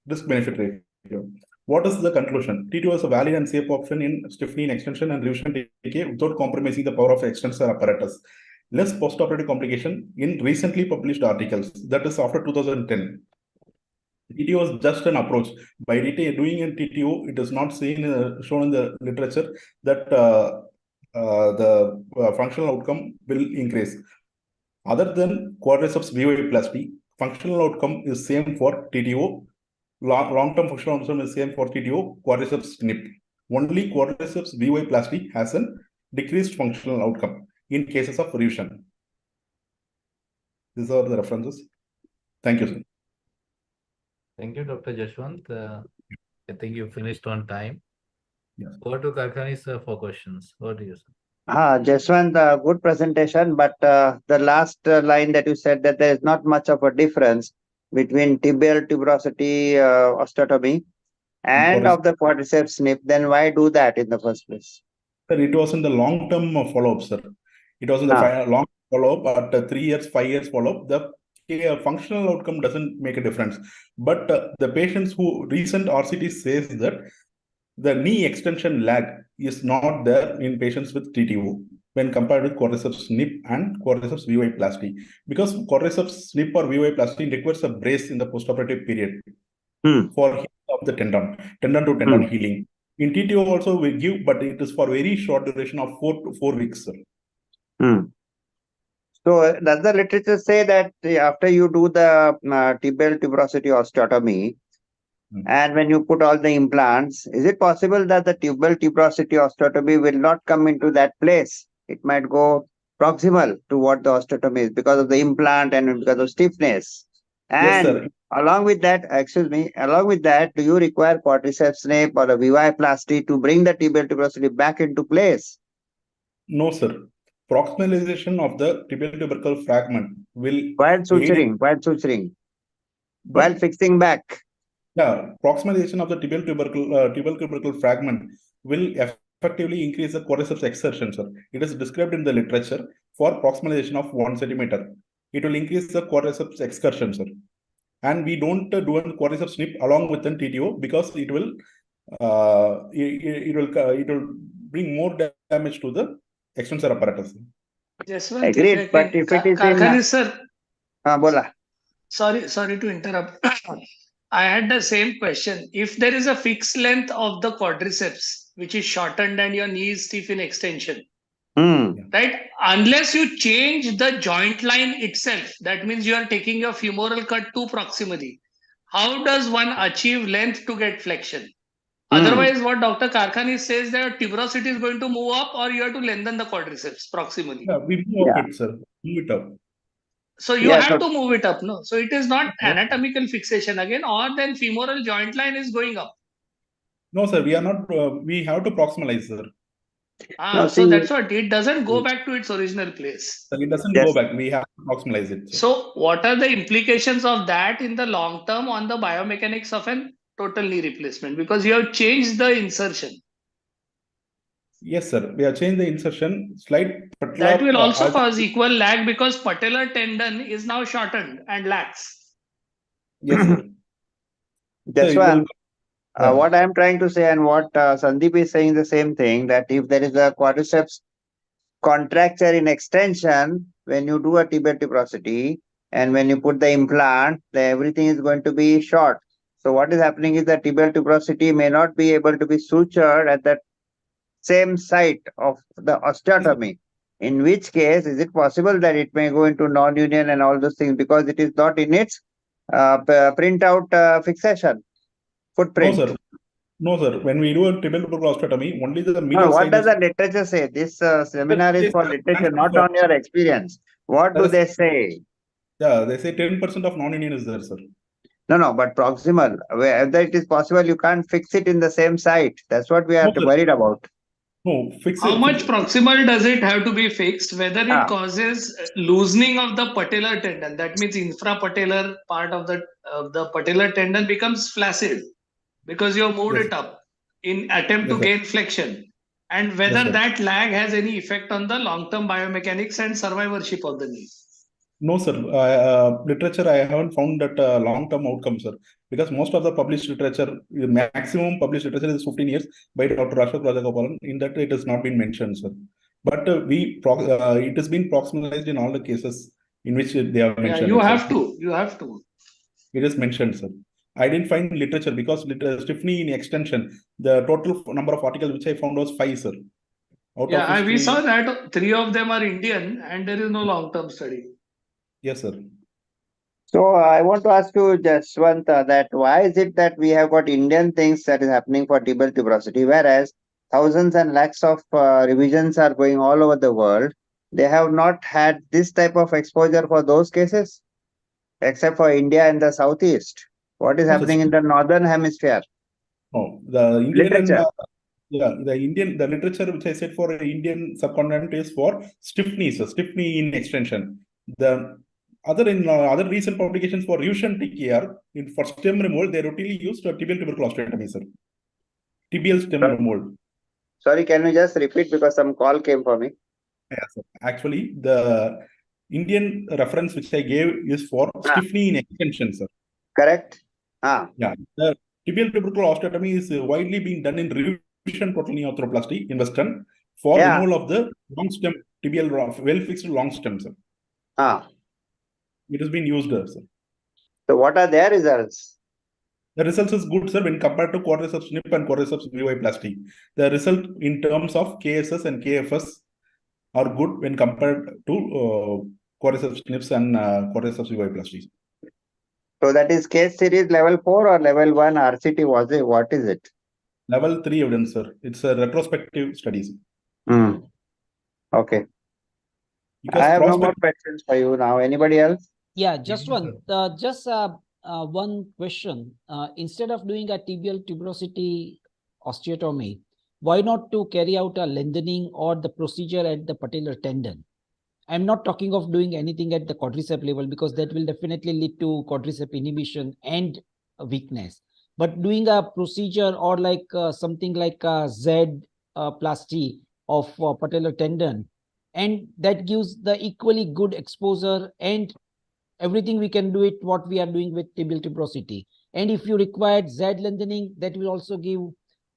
risk-benefit ratio. What is the conclusion? TTO is a valid and safe option in stiff knee extension and revision TKA without compromising the power of extensor apparatus. Less post-operative complication in recently published articles, that is after 2010. TTO is just an approach. By doing a TTO, it is not shown in the literature that the functional outcome will increase. Other than quadriceps VY plasty, functional outcome is same for TTO. Long-term functional outcome is same for TTO, quadriceps snip. Only quadriceps VY plasty has a decreased functional outcome in cases of revision. These are the references. Thank you, sir. Thank you, Dr. Jeshwanth. I think you finished on time. Yes. Over to Karkhani, sir, for questions. Over to you, sir. Jeshwanth, good presentation, but the last line that you said that there is not much of a difference between tibial tuberosity osteotomy and of the quadriceps snip, then why do that in the first place? Sir, it was in the long-term follow-up, sir. It was in the long follow-up, at 3 years, 5 years follow-up. The functional outcome doesn't make a difference. But the patients who recent RCT says that the knee extension lag is not there in patients with TTO when compared with quadriceps snip and quadriceps VY plasty, because quadriceps snip or VY plasty requires a brace in the postoperative period for healing of the tendon to tendon healing. In TTO also we give, but it is for very short duration of 4 to 4 weeks, sir. So does the literature say that after you do the tibial tuberosity osteotomy, and when you put all the implants, is it possible that the tibial tuberosity osteotomy will not come into that place? It might go proximal to what the osteotomy is because of the implant and because of stiffness. Yes, And sir. along with that, do you require quadriceps snip or a VY plasty to bring the tibial tuberosity back into place? No, sir. Proximalization of the tibial tubercle fragment will While suturing, while fixing back. Yeah, proximalization of the tibial tubercle fragment will effectively increase the quadriceps exertion, sir. It is described in the literature for proximalization of 1 centimeter. It will increase the quadriceps excursion, sir. And we don't do a quadriceps snip along with an TTO because it will bring more damage to the extensor apparatus. Jeshwanth, Agreed, but if it is Karkhani in sir, bola. sorry to interrupt. I had the same question. If there is a fixed length of the quadriceps, which is shortened and your knee is stiff in extension, right? Unless you change the joint line itself, that means you are taking your femoral cut too proximally. How does one achieve length to get flexion? Otherwise, what Dr. Karkhani says that tuberosity is going to move up, or you have to lengthen the quadriceps proximally. Yeah, we move up it, sir. Move it up. So you have to move it up, no? So it is not anatomical fixation again, or then femoral joint line is going up. No, sir, we are not. We have to proximalize, sir. So that's what, it doesn't go back to its original place. So it doesn't go back. We have to proximalize it. Sir. So what are the implications of that in the long term on the biomechanics of an total knee replacement? Because you have changed the insertion. Yes, sir. We have changed the insertion. That will also cause equal lag because patellar tendon is now shortened and lax. Yes, sir. Jeshwanth, what I am trying to say and what Sandeep is saying the same thing, that if there is a quadriceps contracture in extension, when you do a tibial tuberosity and when you put the implant, everything is going to be short. So what is happening is that tibial tuberosity may not be able to be sutured at that same site of the osteotomy. In which case, is it possible that it may go into non-union and all those things because it is not in its printout fixation footprint? No, sir. No, sir. When we do a tibial tubercle osteotomy, only the medial what side does is... the literature say? This seminar is for literature, not on your experience. What do they say? Yeah, they say 10% of non-union is there, sir. No, but proximal. Whether it is possible, you can't fix it in the same site. That's what we are worried about. No, fix How much proximal does it have to be fixed? Whether it causes loosening of the patellar tendon, that means infrapatellar part of the patellar tendon becomes flaccid because you have moved it up in attempt to gain flexion, and whether that lag has any effect on the long-term biomechanics and survivorship of the knee. No, sir. Literature, I haven't found that long-term outcome, sir. Because most of the published literature, maximum published literature is 15 years by Dr. Ashok. In that, it has not been mentioned, sir. But it has been proximalized in all the cases in which they have mentioned. Yeah, you have to. It is mentioned, sir. I didn't find literature because stiffness in extension, the total number of articles which I found was 5, sir. We saw that 3 of them are Indian and there is no long-term study. Yes, sir. So I want to ask you, Jeshwanth, that why is it that we have got Indian things that is happening for tibial tuberosity, whereas thousands and lakhs of revisions are going all over the world? They have not had this type of exposure for those cases, except for India and the Southeast. What is happening in the Northern Hemisphere? No, the Indian literature. The literature which I said for Indian subcontinent is for stiffness in extension. The other recent publications for Russian TKR for stem removal, they routinely used tibial tubercle osteotomy, sir. Tibial stem removal. Sorry, can you just repeat because some call came for me? Yeah, sir. Actually, the Indian reference which I gave is for stiffening in extension, sir. Correct? Yeah. The tibial tubercle osteotomy is widely being done in revision total knee arthroplasty in Western for removal of the long stem tibial well-fixed long stem, sir. It has been used, sir. So what are their results? The results is good, sir, when compared to quadriceps snip and quadriceps plasty. The result in terms of KSS and KFS are good when compared to quadriceps snips and quadriceps plasty. So that is case series level 4 or level 1 RCT was it? What is it? Level 3 evidence, sir. It's a retrospective studies. Okay. Because I have no more questions for you now. Anybody else? Yeah, just one. One question. Instead of doing a tibial tuberosity osteotomy, why not to carry out a lengthening or the procedure at the patellar tendon? I'm not talking of doing anything at the quadricep level because that will definitely lead to quadricep inhibition and weakness. But doing a procedure or like something like a Z plasty of patellar tendon, and that gives the equally good exposure and everything we can do it what we are doing with tibial tuberosity. And if you require Z lengthening, that will also give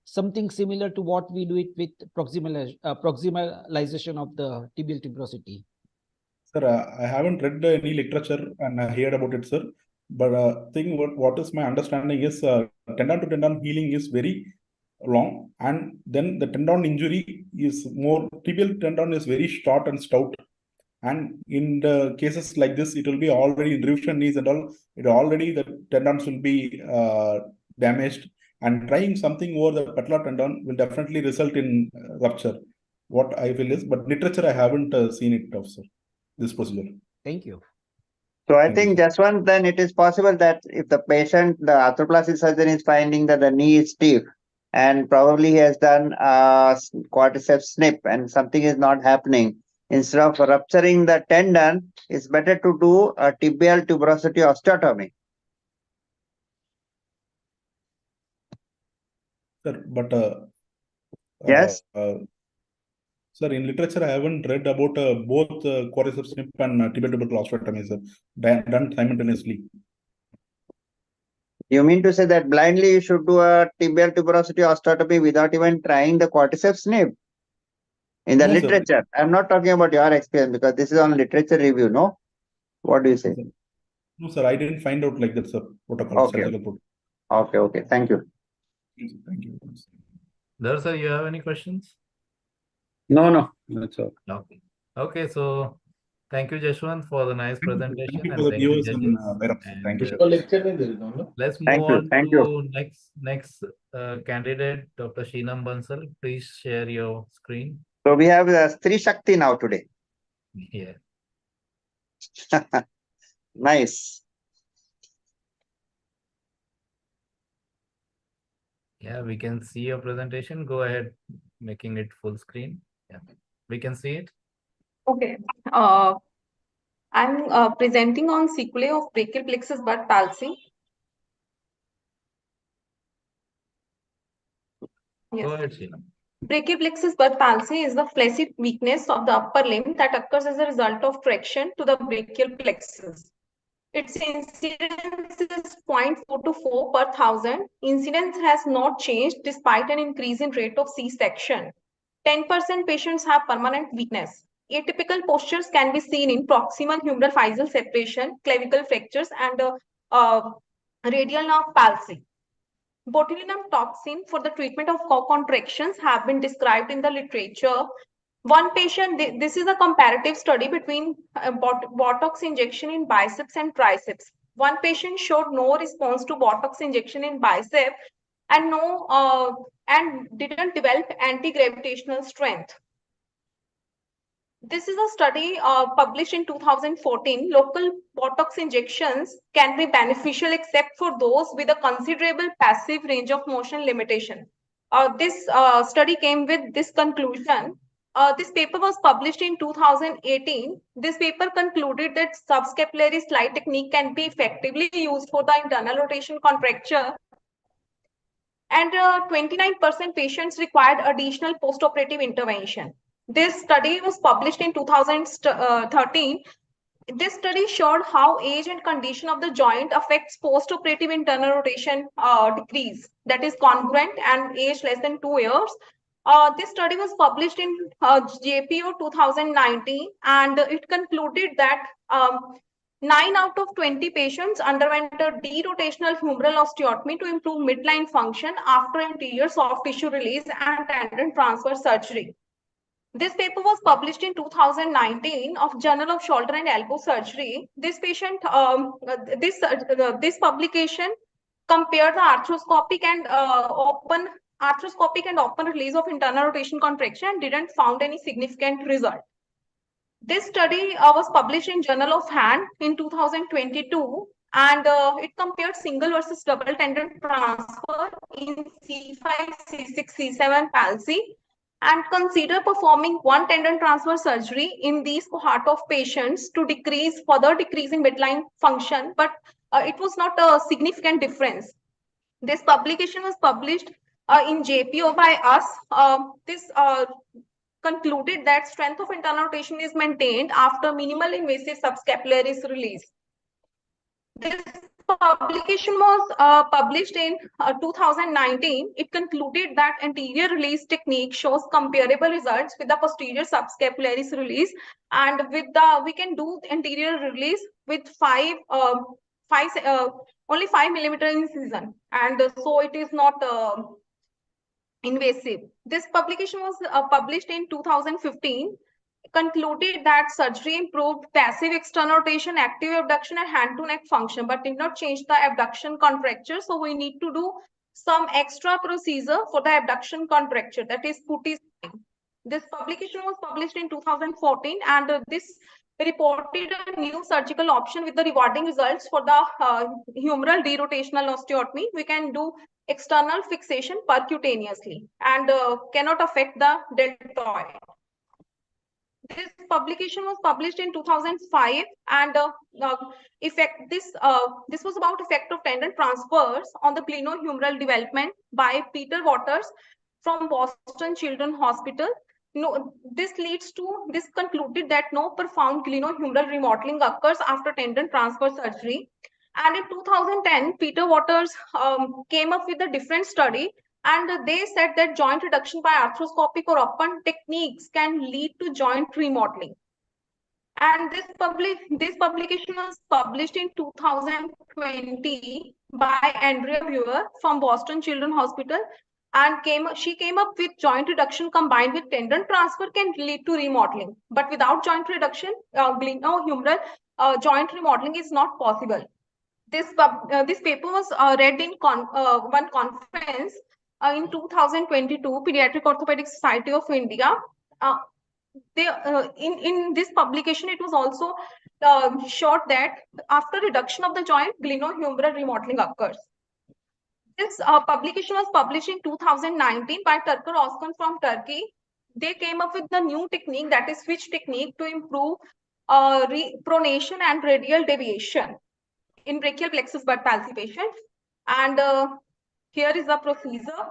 something similar to what we do it with proximalization of the tibial tuberosity. Sir, I haven't read any literature and I heard about it, sir. But what is my understanding is tendon to tendon healing is very long, and then the tendon injury is more, tibial tendon is very short and stout. And in the cases like this, it will be already in revision knees and all, the tendons will be damaged, and trying something over the patellar tendon will definitely result in rupture. What I feel is, but literature I haven't seen it of, sir. This procedure. Thank you. So I think Jeshwanth, then it is possible that if the patient, the arthroplasty surgeon is finding that the knee is stiff and probably he has done a quadriceps snip and something is not happening, instead of rupturing the tendon, it's better to do a tibial tuberosity osteotomy. Sir, but yes. Sir, in literature, I haven't read about both quadriceps snip and tibial tubercle osteotomy, sir, done simultaneously. You mean to say that blindly you should do a tibial tuberosity osteotomy without even trying the quadriceps snip? In the literature, I'm not talking about your experience because this is on literature review, no? What do you say? No, sir, I didn't find out like that, sir. Protocol. Okay. Thank you. Thank you. Dhar, sir, you have any questions? No, that's all. Okay, so thank you, Jeshwanth, for the nice presentation. Thank you for the viewers and thank you. Let's move on to next candidate, Dr. Sheenam Bansal. Please share your screen. So we have Stri Shakti now today. Yeah. Nice. Yeah, we can see your presentation. Go ahead, making it full screen. Yeah, we can see it. Okay. I'm presenting on sequelae of brachial plexus but palsy. Yes. Go ahead, Sheena. Brachial plexus but palsy is the flaccid weakness of the upper limb that occurs as a result of traction to the brachial plexus. Its incidence is 0.4 to 4 per 1,000. Incidence has not changed despite an increase in rate of C-section. 10% patients have permanent weakness. Atypical postures can be seen in proximal humeral physeal separation, clavicle fractures, and radial nerve palsy. Botulinum toxin for the treatment of co-contractions have been described in the literature. One patient, this is a comparative study between Botox injection in biceps and triceps. One patient showed no response to Botox injection in bicep and and didn't develop anti-gravitational strength. This is a study published in 2014. Local Botox injections can be beneficial except for those with a considerable passive range of motion limitation. This study came with this conclusion. This paper was published in 2018. This paper concluded that subscapulary slide technique can be effectively used for the internal rotation contracture, and 29% patients required additional postoperative intervention. This study was published in 2013. This study showed how age and condition of the joint affects post-operative internal rotation decrease, that is congruent and age less than 2 years. This study was published in JPO 2019, and it concluded that 9 out of 20 patients underwent a derotational humeral osteotomy to improve midline function after anterior soft tissue release and tendon transfer surgery. This paper was published in 2019 of Journal of Shoulder and Elbow Surgery. This publication compared the arthroscopic and open release of internal rotation contraction and didn't found any significant result. This study was published in Journal of Hand in 2022, and it compared single versus double tendon transfer in C5, C6, C7 palsy, and consider performing one tendon transfer surgery in these cohort of patients to further decreasing midline function, but it was not a significant difference. This publication was published in JPO by us. This concluded that strength of internal rotation is maintained after minimal invasive subscapularis release. This publication was published in 2019. It concluded that anterior release technique shows comparable results with the posterior subscapularis release, and with we can do anterior release with only 5 millimeter incision, and so it is not invasive. This publication was published in 2015. Concluded that surgery improved passive external rotation, active abduction, and hand to neck function, but did not change the abduction contracture. So we need to do some extra procedure for the abduction contracture, that is putty. This publication was published in 2014, and this reported a new surgical option with the rewarding results for the humeral derotational osteotomy. We can do external fixation percutaneously and cannot affect the deltoid. This publication was published in 2005, and this was about effect of tendon transfers on the glenohumeral development by Peter Waters from Boston Children's Hospital. This concluded that no profound glenohumeral remodeling occurs after tendon transfer surgery. And in 2010, Peter Waters came up with a different study, and they said that joint reduction by arthroscopic or open techniques can lead to joint remodeling. And this publication was published in 2020 by Andrea Brewer from Boston Children's Hospital, and she came up with joint reduction combined with tendon transfer can lead to remodeling, but without joint reduction, glenohumeral joint remodeling is not possible. This paper was read in one conference in 2022, Pediatric Orthopaedic Society of India. In this publication, it was also showed that after reduction of the joint, glenohumeral remodeling occurs. This publication was published in 2019 by Turker Özkan from Turkey. They came up with the new technique, that is switch technique, to improve pronation and radial deviation in brachial plexus bud palsy patients. And here is the procedure.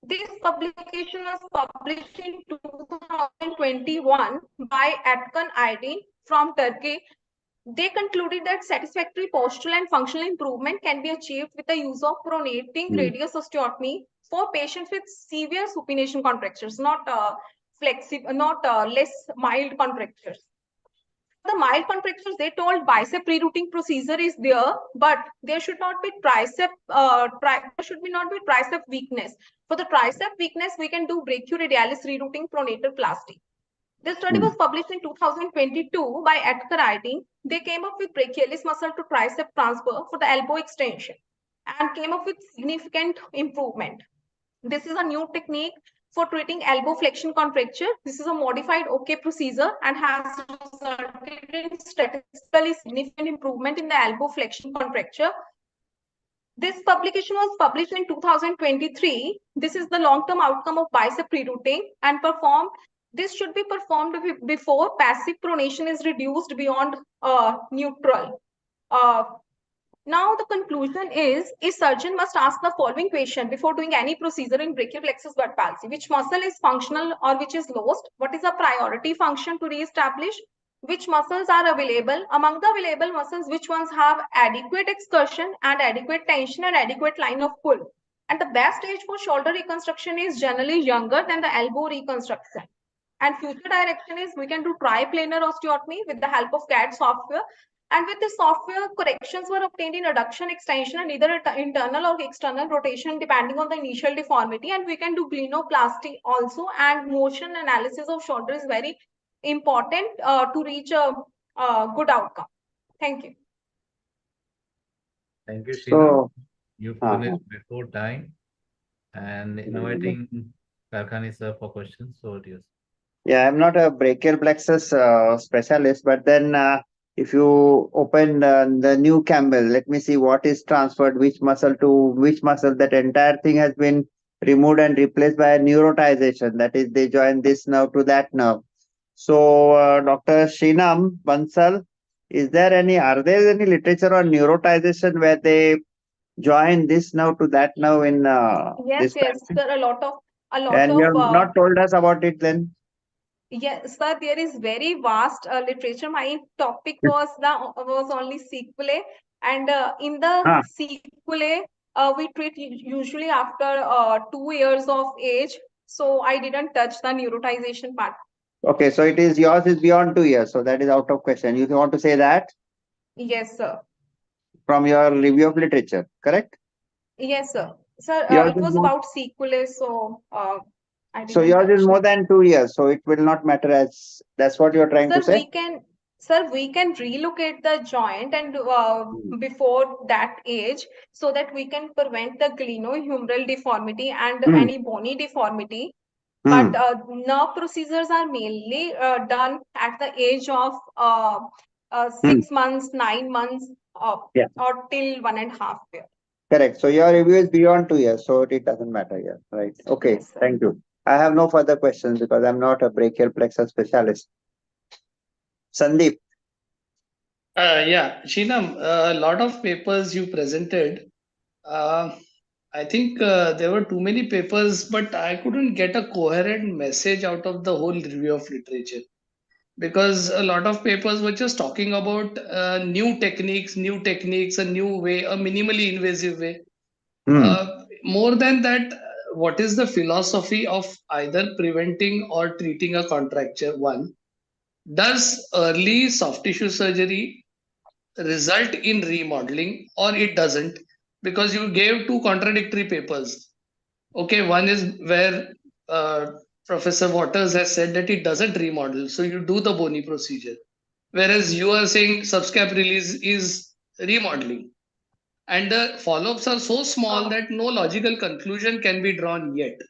This publication was published in 2021 by Atkan Aydin from Turkey. They concluded that satisfactory postural and functional improvement can be achieved with the use of pronating radius osteotomy for patients with severe supination contractures, not less mild contractures. The mild contractures, they told bicep rerouting procedure is there, but there should not be tricep weakness. For the tricep weakness, we can do brachioradialis rerouting pronator plasty. This study was published in 2022 by Atker Aydin. They came up with brachialis muscle to tricep transfer for the elbow extension and came up with significant improvement. This is a new technique for treating elbow flexion contracture. This is a modified OK procedure and has resulted in statistically significant improvement in the elbow flexion contracture. This publication was published in 2023. This is the long-term outcome of bicep rerouting and performed. This should be performed before passive pronation is reduced beyond neutral. Now the conclusion is, a surgeon must ask the following question before doing any procedure in brachial plexus bud palsy: which muscle is functional or which is lost? What is the priority function to re-establish? which muscles are available. Among the available muscles, which ones have adequate excursion and adequate tension and adequate line of pull. And the best age for shoulder reconstruction is generally younger than the elbow reconstruction. And future direction is we can do triplanar osteotomy with the help of CAD software. And with this software, corrections were obtained in adduction, extension, and either internal or external rotation depending on the initial deformity. And we can do glenoplasty also. And motion analysis of shoulder is very important to reach a good outcome. Thank you. Thank you, Sheena. So, You finished before time and inviting Karkhani sir for questions. So, dear. yeah, I'm not a brachial plexus specialist, but then if you open the new Campbell, let me see what is transferred, which muscle to which muscle. That entire thing has been removed and replaced by a neurotization. That is, they join this nerve to that nerve. So, Dr. Sheenam Bansal, are there any literature on neurotization where they join this nerve to that nerve in yes, this there are a lot of and you have not told us about it then. Yes, sir, there is very vast literature. My topic was only sequelae, and in the sequelae, we treat usually after 2 years of age. So I didn't touch the neurotization part. Okay, so yours is beyond 2 years, so that is out of question. You want to say that? Yes, sir. From your review of literature, correct? Yes, sir. Sir, Yours it is was more- about sequelae, so I didn't So yours touch is more it. than 2 years, so it will not matter as that's what you're trying to say? We can relocate the joint and before that age so that we can prevent the glenohumeral deformity and any bony deformity. But nerve procedures are mainly done at the age of 6 months, 9 months, or till 1.5 years. Correct. So your review is beyond 2 years, so it doesn't matter here, right? Okay, Yes, sir. thank you. I have no further questions because I'm not a brachial plexus specialist. Sandeep. Yeah, Sheenam, a lot of papers you presented. I think there were too many papers, but I couldn't get a coherent message out of the whole review of literature. Because a lot of papers were just talking about new techniques, a new way, a minimally invasive way. More than that, what is the philosophy of either preventing or treating a contracture? One, does early soft tissue surgery result in remodeling or it doesn't? Because you gave two contradictory papers. Okay, one is where Professor Waters has said that it doesn't remodel, so you do the bony procedure. Whereas you are saying subscap release is remodeling. And the follow-ups are so small that no logical conclusion can be drawn yet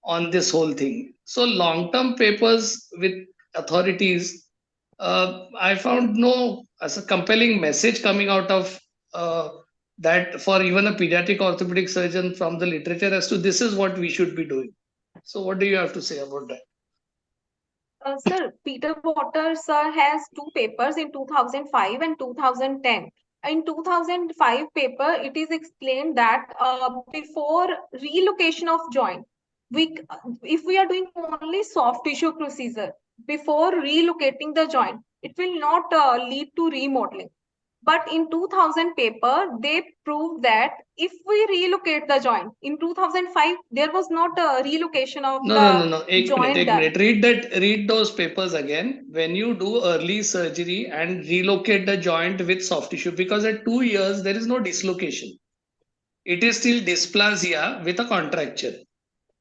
on this whole thing. So long-term papers with authorities, I found no as a compelling message coming out of that for even a pediatric orthopedic surgeon from the literature as to this is what we should be doing. So what do you have to say about that? Sir, Peter Waters has two papers in 2005 and 2010. In 2005 paper, it is explained that before relocation of joint, if we are doing only soft tissue procedure, before relocating the joint, it will not lead to remodeling. But in 2000 paper, they proved that if we relocate the joint, in 2005, there was not a relocation of No. joint done. Read those papers again. When you do early surgery and relocate the joint with soft tissue, because at 2 years, there is no dislocation. It is still dysplasia with a contracture.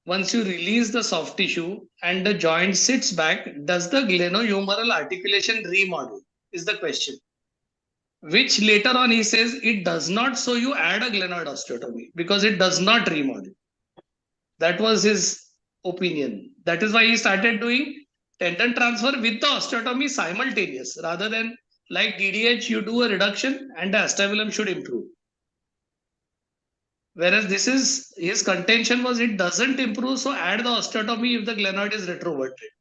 Once you release the soft tissue and the joint sits back, does the glenohumeral articulation remodel? Is the question. Which later on he says it does not, so you add a glenoid osteotomy because it does not remodel. That was his opinion. That is why he started doing tendon transfer with the osteotomy simultaneous rather than like DDH, you do a reduction and the acetabulum should improve. Whereas this is his contention was it doesn't improve, so add the osteotomy if the glenoid is retroverted.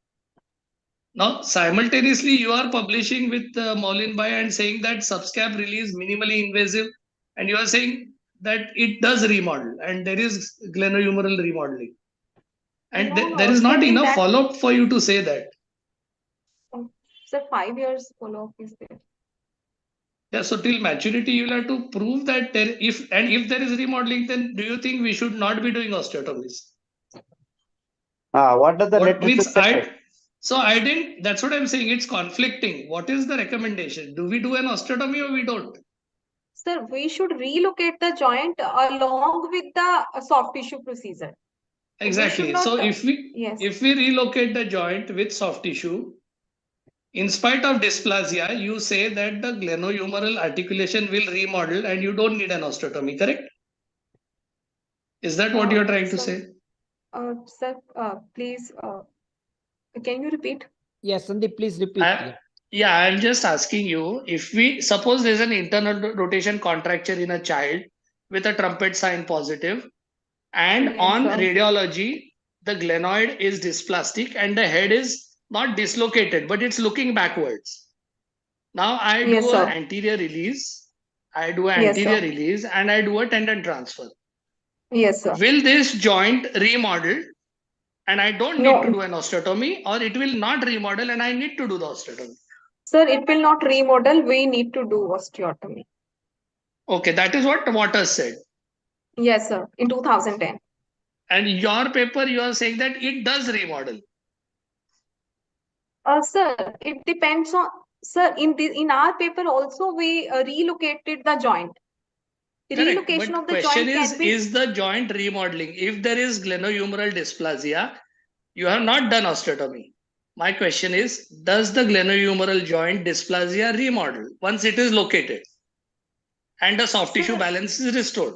Now, simultaneously, you are publishing with Maulinbai and saying that subscap release minimally invasive, and you are saying that it does remodel and there is glenohumeral remodeling. And there is not enough follow-up for you to say that. Sir, 5 years follow-up is there. Yeah, so till maturity, you'll have to prove that if there is remodeling, then do you think we should not be doing osteotomies? What does the What literature means say? I didn't, that's what I'm saying, it's conflicting. What is the recommendation? Do we do an osteotomy or we don't? Sir, we should relocate the joint along with the soft tissue procedure. Exactly. not, So if we relocate the joint with soft tissue, in spite of dysplasia, you say that the glenohumeral articulation will remodel and you don't need an osteotomy, correct? Is that what you're trying to say? Sir, please, can you repeat? Yes, Sandeep, please repeat. Yeah, I'm just asking you, if we suppose there's an internal rotation contracture in a child with a trumpet sign positive, and Yes, on sir. radiology, the glenoid is dysplastic and the head is not dislocated, but it's looking backwards. Now I Yes, do sir. an anterior release, I do an Yes, anterior sir. release, and I do a tendon transfer. Yes, sir. Will this joint remodel and I don't No. need to do an osteotomy, or it will not remodel and I need to do the osteotomy? Sir, it will not remodel. We need to do osteotomy. Okay, that is what Waters said. Yes, sir, in 2010. And your paper, you are saying that it does remodel. Sir, it depends on, sir, in our paper also we relocated the joint. Correct. Relocation But of the question joint can be. is the joint remodeling? If there is glenohumeral dysplasia, you have not done osteotomy. My question is, does the glenohumeral joint dysplasia remodel once it is located and the soft tissue balance is restored?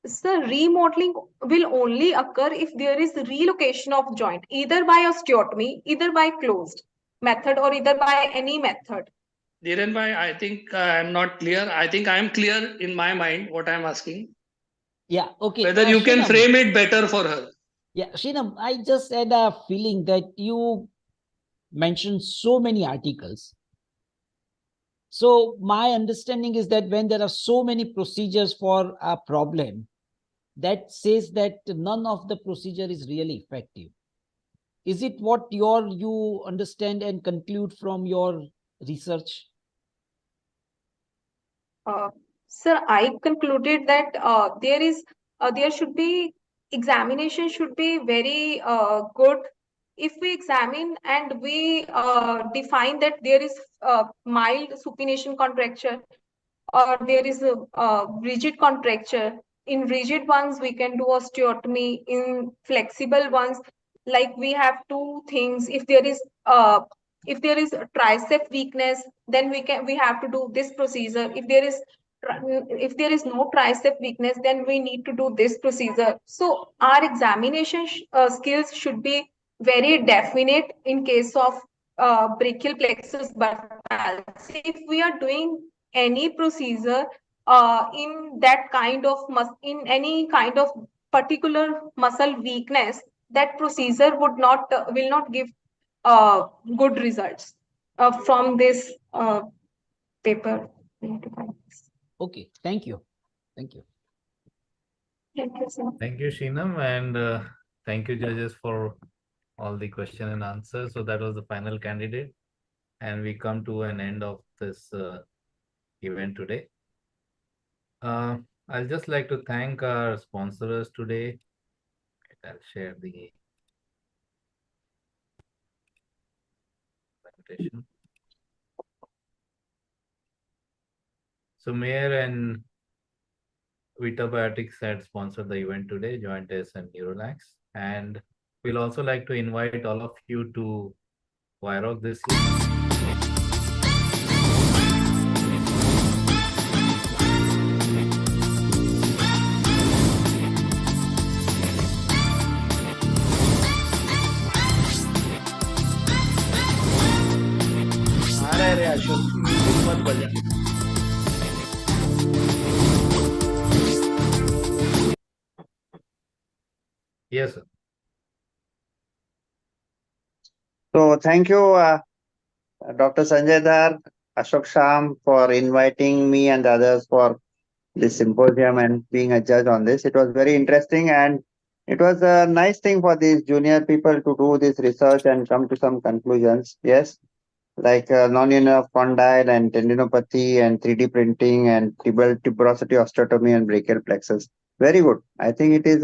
Sir, remodeling will only occur if there is relocation of joint, either by osteotomy, either by closed method, or either by any method. Dhiren bhai, I think I'm not clear. I think I'm clear in my mind what I'm asking. Yeah, okay. Whether you can Sheenam, frame it better for her. Yeah, Sheenam, I just had a feeling that you mentioned so many articles. So my understanding is that when there are so many procedures for a problem, that says that none of the procedure is really effective. Is it what you understand and conclude from your research? Sir, I concluded that there should be examination should be very good. If we examine and we define that there is mild supination contracture or there is a rigid contracture, in rigid ones we can do osteotomy. In flexible ones, like we have two things. If there is tricep weakness, then we have to do this procedure. If there is no tricep weakness, then we need to do this procedure. So our examination skills should be very definite in case of brachial plexus palsy. If we are doing any procedure in that kind of in any kind of particular muscle weakness, that procedure would not will not give good results from this paper. Okay, thank you. Thank you. Thank you, sir. Thank you, Sheenam, and thank you, judges, for all the question and answers. So that was the final candidate, and we come to an end of this event today. I'll just like to thank our sponsors today. I'll share the presentation. So Mayor and Orthopaedics had sponsored the event today, Jointes and Neurolax. And we'll also like to invite all of you to Viroc this year. अरे Ashok music मत बजा. Yes, sir. So thank you, Dr. Sanjay Dhar, Ashok Shyam, for inviting me and others for this symposium and being a judge on this. It was very interesting, and it was a nice thing for these junior people to do this research and come to some conclusions. Yes, like non-union of condyle and tendinopathy and 3D printing and tibial tuberosity osteotomy and brachial plexus. Very good. I think it is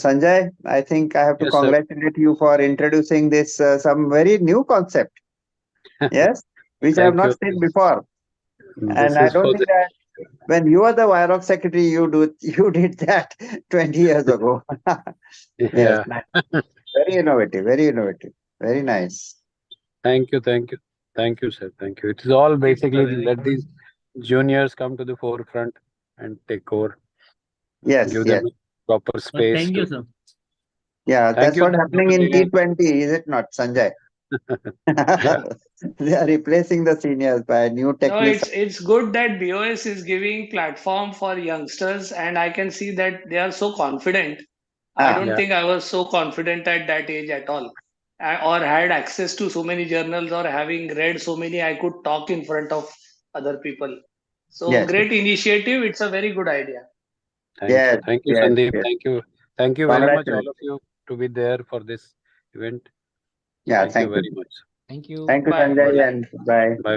Sanjay, I think I have to Yes, sir. congratulate you for introducing this some very new concept. Yes, which I have Thank not you. seen before. This And I is don't for think the that when you were the Viroc secretary, you did that 20 years ago. Yes, yeah. nice. Very innovative, very nice. Thank you, sir. Thank you. It is all basically let these juniors come to the forefront and take over. Yes, Give yes. them proper space. Thank you, sir. Yeah, Thank that's you, what's happening in Dr. T20, is it not, Sanjay? Yeah. They are replacing the seniors by new No, techniques. it's good that BOS is giving platform for youngsters, and I can see that they are so confident. I Ah, don't Yeah. think I was so confident at that age at all, or had access to so many journals, or having read so many, I could talk in front of other people. So yes, great initiative. It's a very good idea. yes, Thank you, yes, Sandeep. yes. Thank you very much, all Congratulations. of you, to be there for this event. Yeah, Thank you thank you. very much. Thank you. Thank you, Bye. Sanjay, Bye. and bye. Bye. Goodbye.